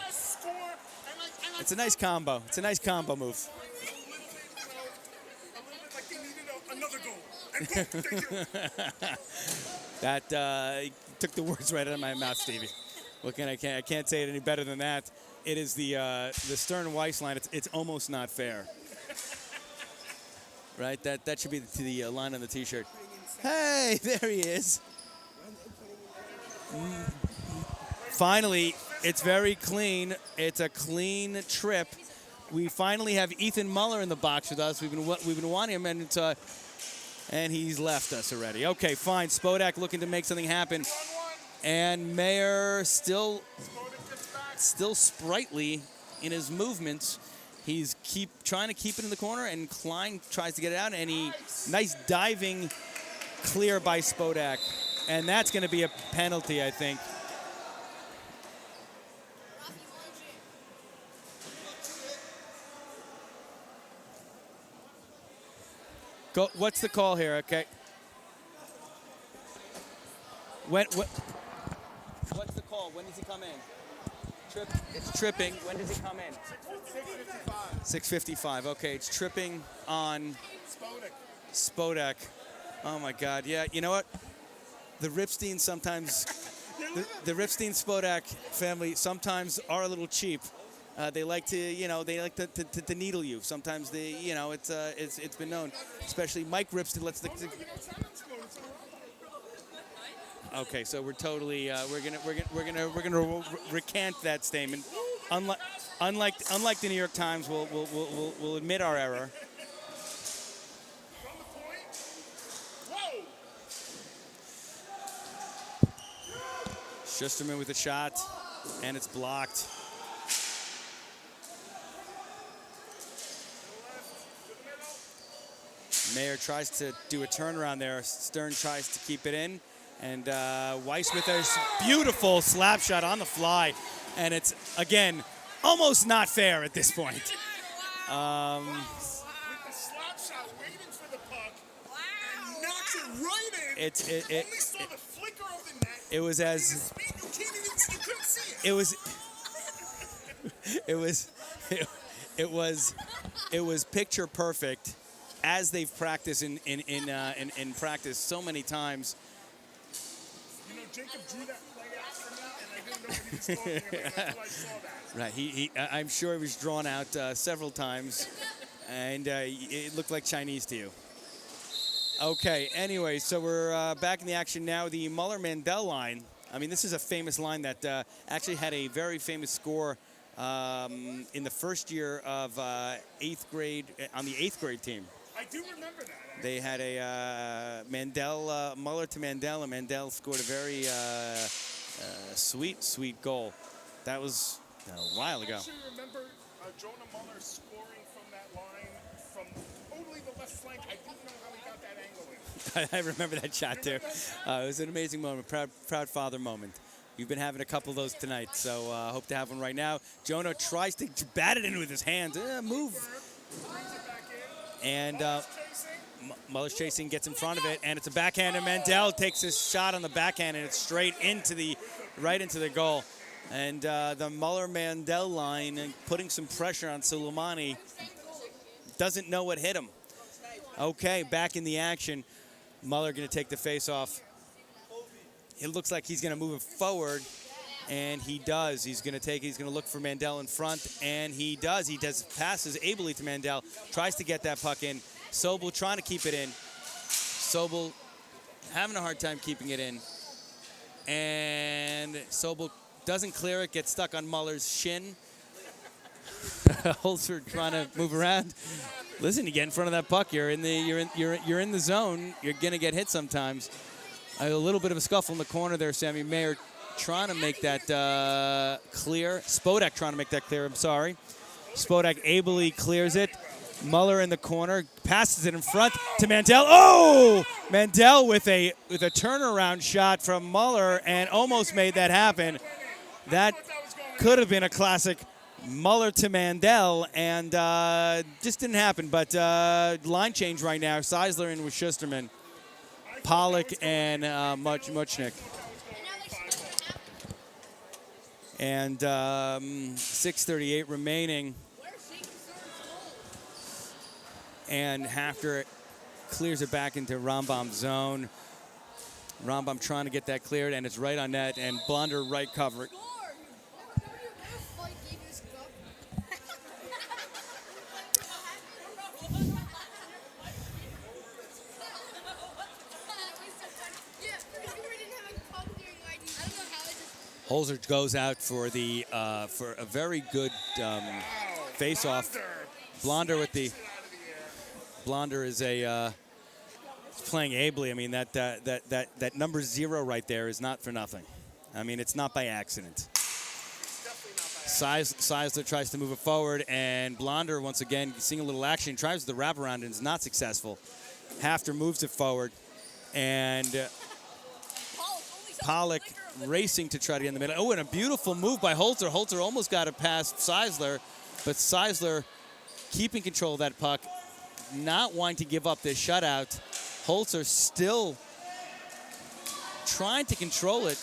It's a nice combo. It's a nice combo move. That took the words right out of my mouth, Stevie. I can't say it any better than that. It is the Stern Weiss line. It's almost not fair. Right? That should be the line on the T-shirt. Hey, there he is. Finally, it's very clean. It's a clean trip. We finally have Ethan Muller in the box with us. We've been wanting him, and he's left us already. Okay, fine. Spodek looking to make something happen. And Mayer still sprightly in his movements. He's trying to keep it in the corner, and Klein tries to get it out, and nice diving clear by Spodak. And that's going to be a penalty, I think. What's the call here? Okay. What's the call? When does he come in? It's tripping. When does he come in? 6:55. Okay, it's tripping on Spodak. Oh my God. Yeah. You know what? The Ripstein sometimes, the Ripstein Spodak family sometimes are a little cheap. They like to, to needle you. Sometimes it's been known, especially Mike Ripstein. Okay, so we're totally we're gonna recant that statement. Unlike the New York Times, we'll admit our error. Schusterman with a shot, and it's blocked. Mayer tries to do a turnaround there. Stern tries to keep it in. And Weiss with a beautiful slap shot on the fly. And it's, again, almost not fair at this point. With the slap shot, waiting for the puck. Wow. And knocks it right in. Only saw the flicker of the net. It was as... You couldn't see it. It was picture perfect, as they've practiced in practice so many times. You know, Jacob drew that play out for me, and I didn't know what he was talking about until I saw that. Right, I'm sure it was drawn out several times, and it looked like Chinese to you. Okay, anyway, so we're back in the action now. The Muller-Mandel line. I mean, this is a famous line that actually had a very famous score in the first year of 8th grade, on the 8th grade team. I do remember that. They had a Muller to Mandel, and Mandel scored a very sweet goal. That was a while ago. I actually remember Jonah Muller scoring from that line from totally the left flank. I didn't know how he got that angle in. I remember that shot too. It was an amazing moment, proud father moment. You've been having a couple of those tonight, so hope to have one right now. Jonah tries to bat it in with his hands. Move. And Muller's chasing, gets in front of it, and it's a backhand, and Mandel takes his shot on the backhand, and it's straight right into the goal. And the Muller-Mandel line, and putting some pressure on Suleimani, doesn't know what hit him. Okay, back in the action. Muller going to take the face-off. It looks like he's going to move it forward, and he does. He's going to look for Mandel in front, and he does. He does passes ably to Mandel, tries to get that puck in. Sobel trying to keep it in. Sobel having a hard time keeping it in. And Sobel doesn't clear it, gets stuck on Muller's shin. Holzer trying to move around. Listen, you get in front of that puck, you're in the zone. You're gonna get hit sometimes. A little bit of a scuffle in the corner there, Sammy. Mayer trying to make that clear. Spodak trying to make that clear, I'm sorry. Spodak ably clears it. Muller in the corner, passes it in front to Mandel. Oh! Mandel with a turnaround shot from Muller and almost made that happen. That could have been a classic Muller to Mandel, and just didn't happen. But line change right now. Seisler in with Schusterman. Pollock and Muchnick. And 6:38 remaining. And Hafter clears it back into Rambam's zone. Rambam trying to get that cleared, and it's right on net, and Blonder right cover. Holzer goes out for a very good face-off. Blonder with the Blonder is playing ably. I mean that number 0 right there is not for nothing. I mean, it's not by accident. Seisler tries to move it forward, and Blonder, once again, seeing a little action, tries the wraparound and is not successful. Hafter moves it forward, and Pollock racing to try to get in the middle. Oh, and a beautiful move by Holzer. Holzer almost got it past Seisler, but Seisler keeping control of that puck, not wanting to give up this shutout. Holzer still trying to control it.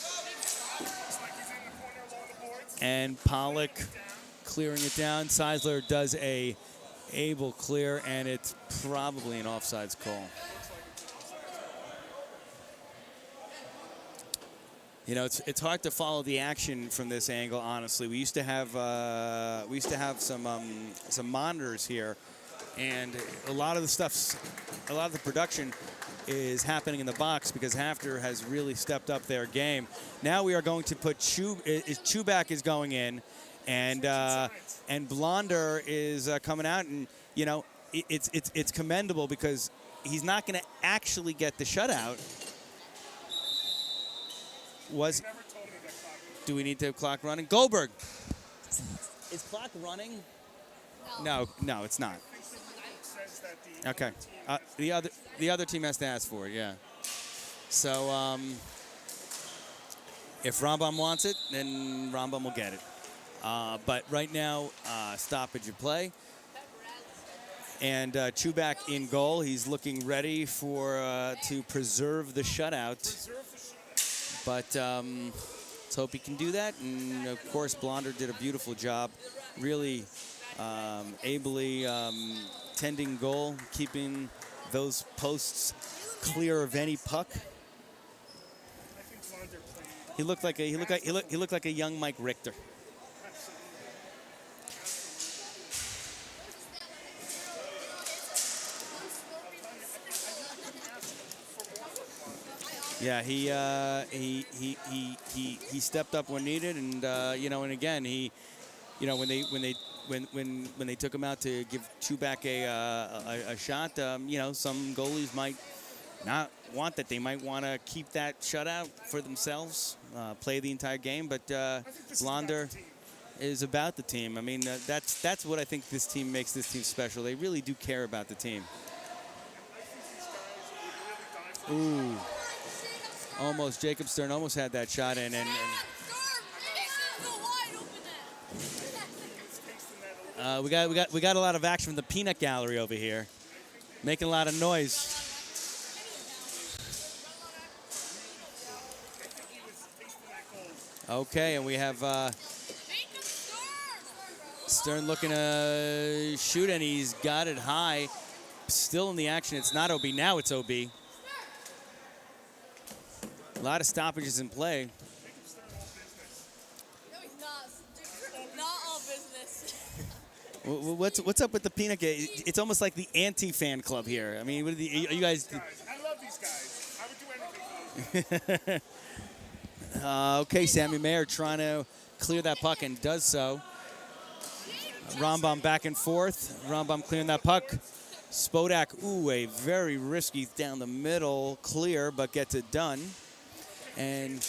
And Pollock clearing it down. Seisler does a able clear, and it's probably an offsides call. You know, it's hard to follow the action from this angle. Honestly, we used to have some monitors here, and a lot of the production is happening in the box because Hafter has really stepped up their game. Now we are going to put Chubak is going in, and Blonder is coming out, and you know it's commendable because he's not going to actually get the shutout. Do we need to have clock running? Goldberg, is clock running? No, it's not. Okay, the other team has to ask for it. Yeah. So if Rambam wants it, then Rambam will get it. But right now, stoppage of play. And Chubak in goal. He's looking ready to preserve the shutout. But let's hope he can do that. And of course, Blonder did a beautiful job, really ably tending goal, keeping those posts clear of any puck. He looked like a young Mike Richter. Yeah, he stepped up when needed, and you know, and again, when they took him out to give Chubak a shot, you know, some goalies might not want that. They might want to keep that shutout for themselves, play the entire game. But Blonder is about the team. I mean, that's what I think this team makes this team special. They really do care about the team. Ooh. Almost, Jacob Stern almost had that shot in, and we got a lot of action from the peanut gallery over here, making a lot of noise. Okay, and we have Stern looking to shoot, and he's got it high. Still in the action. It's not OB. Now it's OB. A lot of stoppages in play. No, he's not. Not all business. What's up with the peanut game? It's almost like the anti-fan club here. I mean, what are you guys? I love these guys. I would do anything for them. Okay, Sammy Mayer trying to clear that puck and does so. Rambam back and forth. Rambam clearing that puck. Spodak, ooh, a very risky down the middle clear, but gets it done. And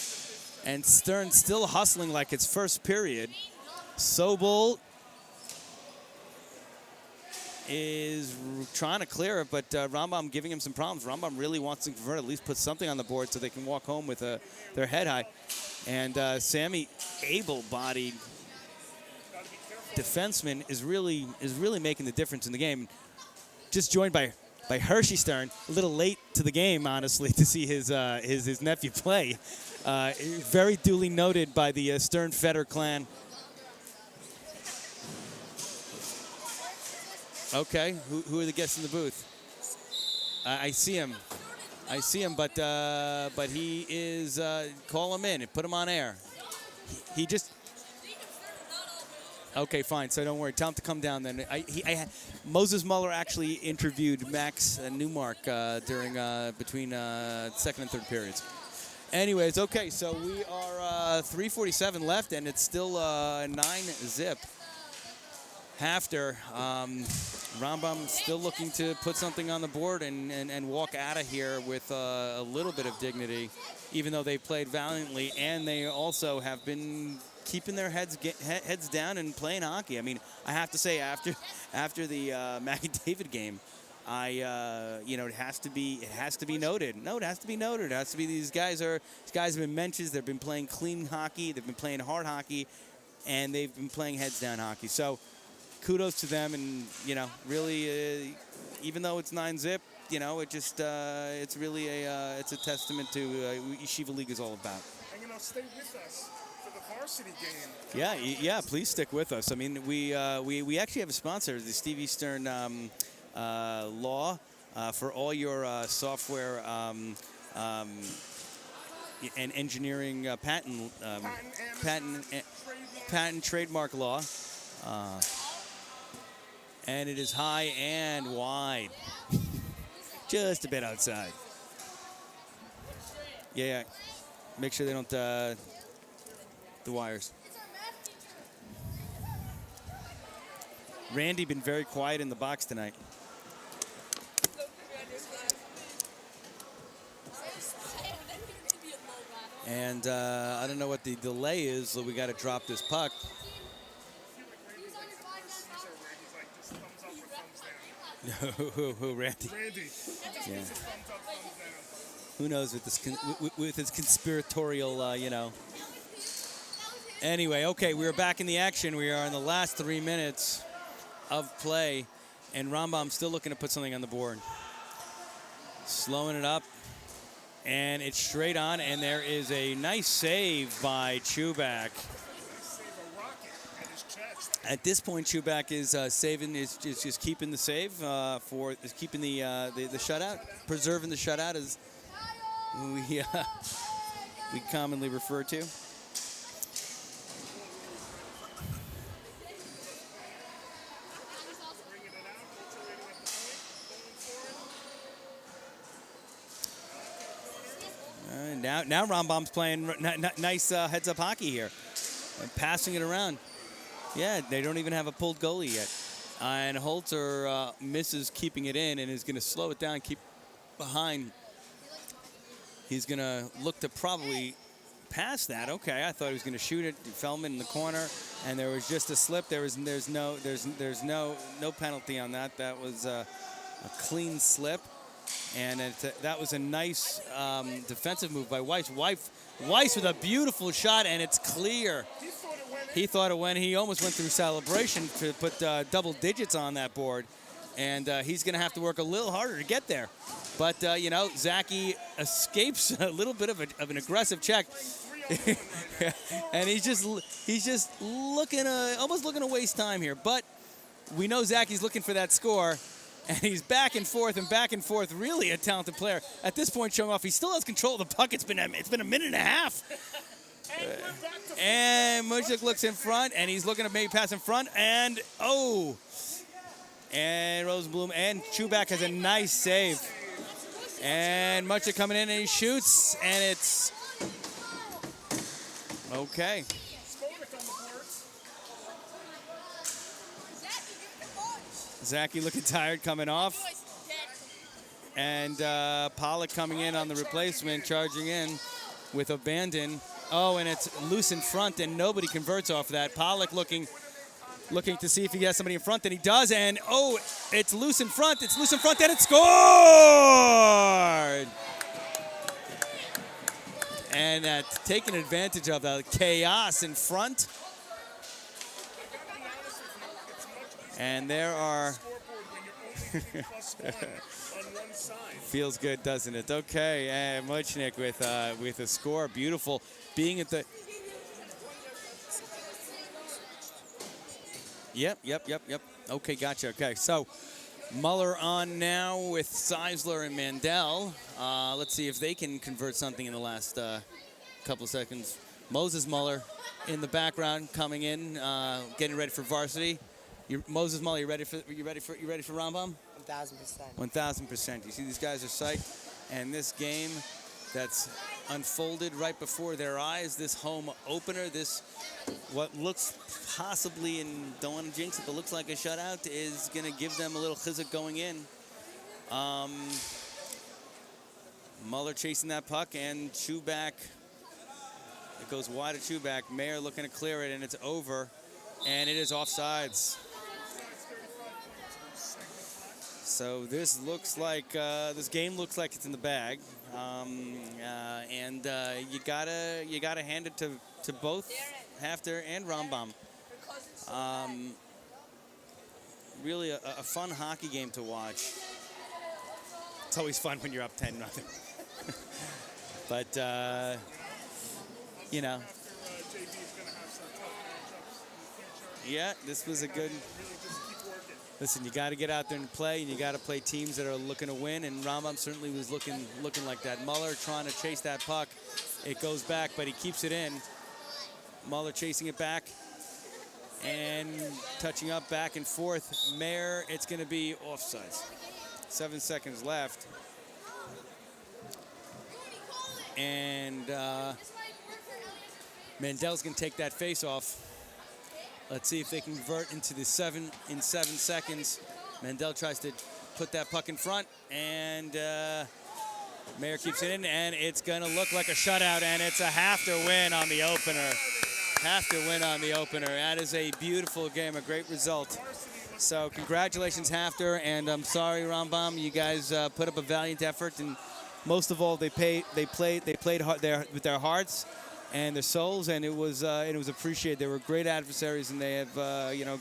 Stern still hustling like it's first period. Sobel is trying to clear it, but Rambam giving him some problems. Rambam really wants to convert, at least put something on the board so they can walk home with their head high. And Sammy, able-bodied defenseman, is really making the difference in the game. Just joined by Hershey Stern, a little late to the game, honestly, to see his nephew play. Very duly noted by the Stern Feder clan. Okay, who are the guests in the booth? I see him, but he is call him in and put him on air. He just. Okay, fine. So don't worry. Tell him to come down then. Moses Muller actually interviewed Max Newmark during between second and third periods. Anyways, okay. So we are 3:47 left, and it's still 9-0. Hafter Rambam still looking to put something on the board and walk out of here with a little bit of dignity, even though they played valiantly, and they also have been keeping their heads down and playing hockey. I mean, I have to say, after the Maggie David game, it has to be noted. No, it has to be noted. It has to be these guys have been mentions. They've been playing clean hockey. They've been playing hard hockey, and they've been playing heads down hockey. So kudos to them, and really, even though it's 9-zip, it's really it's a testament to what Yeshiva League is all about. And stay with us for the varsity game. Yeah, please stick with us. I mean, we actually have a sponsor, the Stevie Stern Law, for all your software and engineering patent trademark law. And it is high and wide. Just a bit outside. Yeah. Make sure they don't the wires. Randy been very quiet in the box tonight. And I don't know what the delay is, so we got to drop this puck. Who, Randy? Randy. Yeah. Who knows with his conspiratorial, Anyway, okay, we're back in the action. We are in the last 3 minutes of play, and Rambam still looking to put something on the board. Slowing it up, and it's straight on, and there is a nice save by Chubak. At this point, Chubak is saving, is just keeping the save is keeping the shutout, preserving the shutout, as we commonly refer to. Now Rambam's playing nice heads-up hockey here, and passing it around. Yeah, they don't even have a pulled goalie yet. And Holter misses keeping it in and is going to slow it down, keep behind. He's going to look to probably pass that. Okay, I thought he was going to shoot it. Feldman in the corner, and there was just a slip. There's no penalty on that. That was a clean slip, and that was a nice defensive move by Weiss. Weiss with a beautiful shot, and it's clear. He thought it went. He almost went through celebration to put double digits on that board, and he's going to have to work a little harder to get there. But Zaki escapes a little bit of an aggressive check, and he's just looking almost looking to waste time here. But we know Zaki's looking for that score, and he's back and forth. Really a talented player at this point, showing off he still has control of the puck. It's been a minute and a half. And Mushik looks in front, and he's looking to maybe pass in front, and Rosenblum and Chubak has a nice save. And Mushik coming in, and he shoots, and it's okay. Zaki looking tired coming off. And Pollock coming in on the replacement, charging in with abandon. Oh, and it's loose in front, and nobody converts off that. Pollock looking to see if he has somebody in front, and he does. And it's loose in front. And it's scored. And taking advantage of the chaos in front. And there are. Feels good, doesn't it? Okay, Muchnik with a score. Beautiful. Being at the. Yep. Okay, gotcha. Okay, so Muller on now with Seisler and Mandel. Let's see if they can convert something in the last couple of seconds. Moses Muller in the background, coming in, getting ready for varsity. Moses Muller, you ready for Rambam? 1,000%. 1,000%. You see, these guys are psyched, and this game, that's unfolded right before their eyes. This home opener, this what looks possibly, and don't want to jinx it, but looks like a shutout, is going to give them a little chizuk going in. Muller chasing that puck, and Chubak. It goes wide of Chubak. Mayer looking to clear it, and it's over, and it is offsides. So this looks like this game looks like it's in the bag, and you gotta hand it to both Hafter and Rambam. Really a fun hockey game to watch. It's always fun when you're up 10-0. But you know, yeah, this was a good. Listen, you got to get out there and play, and you got to play teams that are looking to win. And Rambam certainly was looking like that. Muller trying to chase that puck. It goes back, but he keeps it in. Muller chasing it back and touching up back and forth. Mayer, it's going to be offsides. 7 seconds left. And Mandel's going to take that face off. Let's see if they can convert into the 7 seconds. Mandel tries to put that puck in front, and Mayer keeps it in, and it's going to look like a shutout, and it's a Hafter win on the opener. Hafter win on the opener. That is a beautiful game, a great result. So congratulations, Hafter, and I'm sorry, Rambam. You guys put up a valiant effort, and most of all, they played hard with their hearts and their souls, and it was appreciated. They were great adversaries, and they have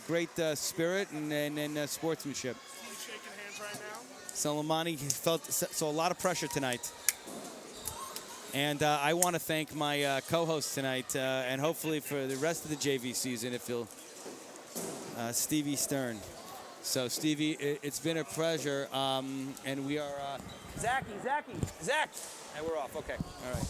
great spirit and sportsmanship. Shaking hands right now. Soleimani saw a lot of pressure tonight, and I want to thank my co-host tonight, and hopefully for the rest of the JV season, if you'll, Stevie Stern. So Stevie, it's been a pleasure, and we are Zach, and we're off. Okay, all right.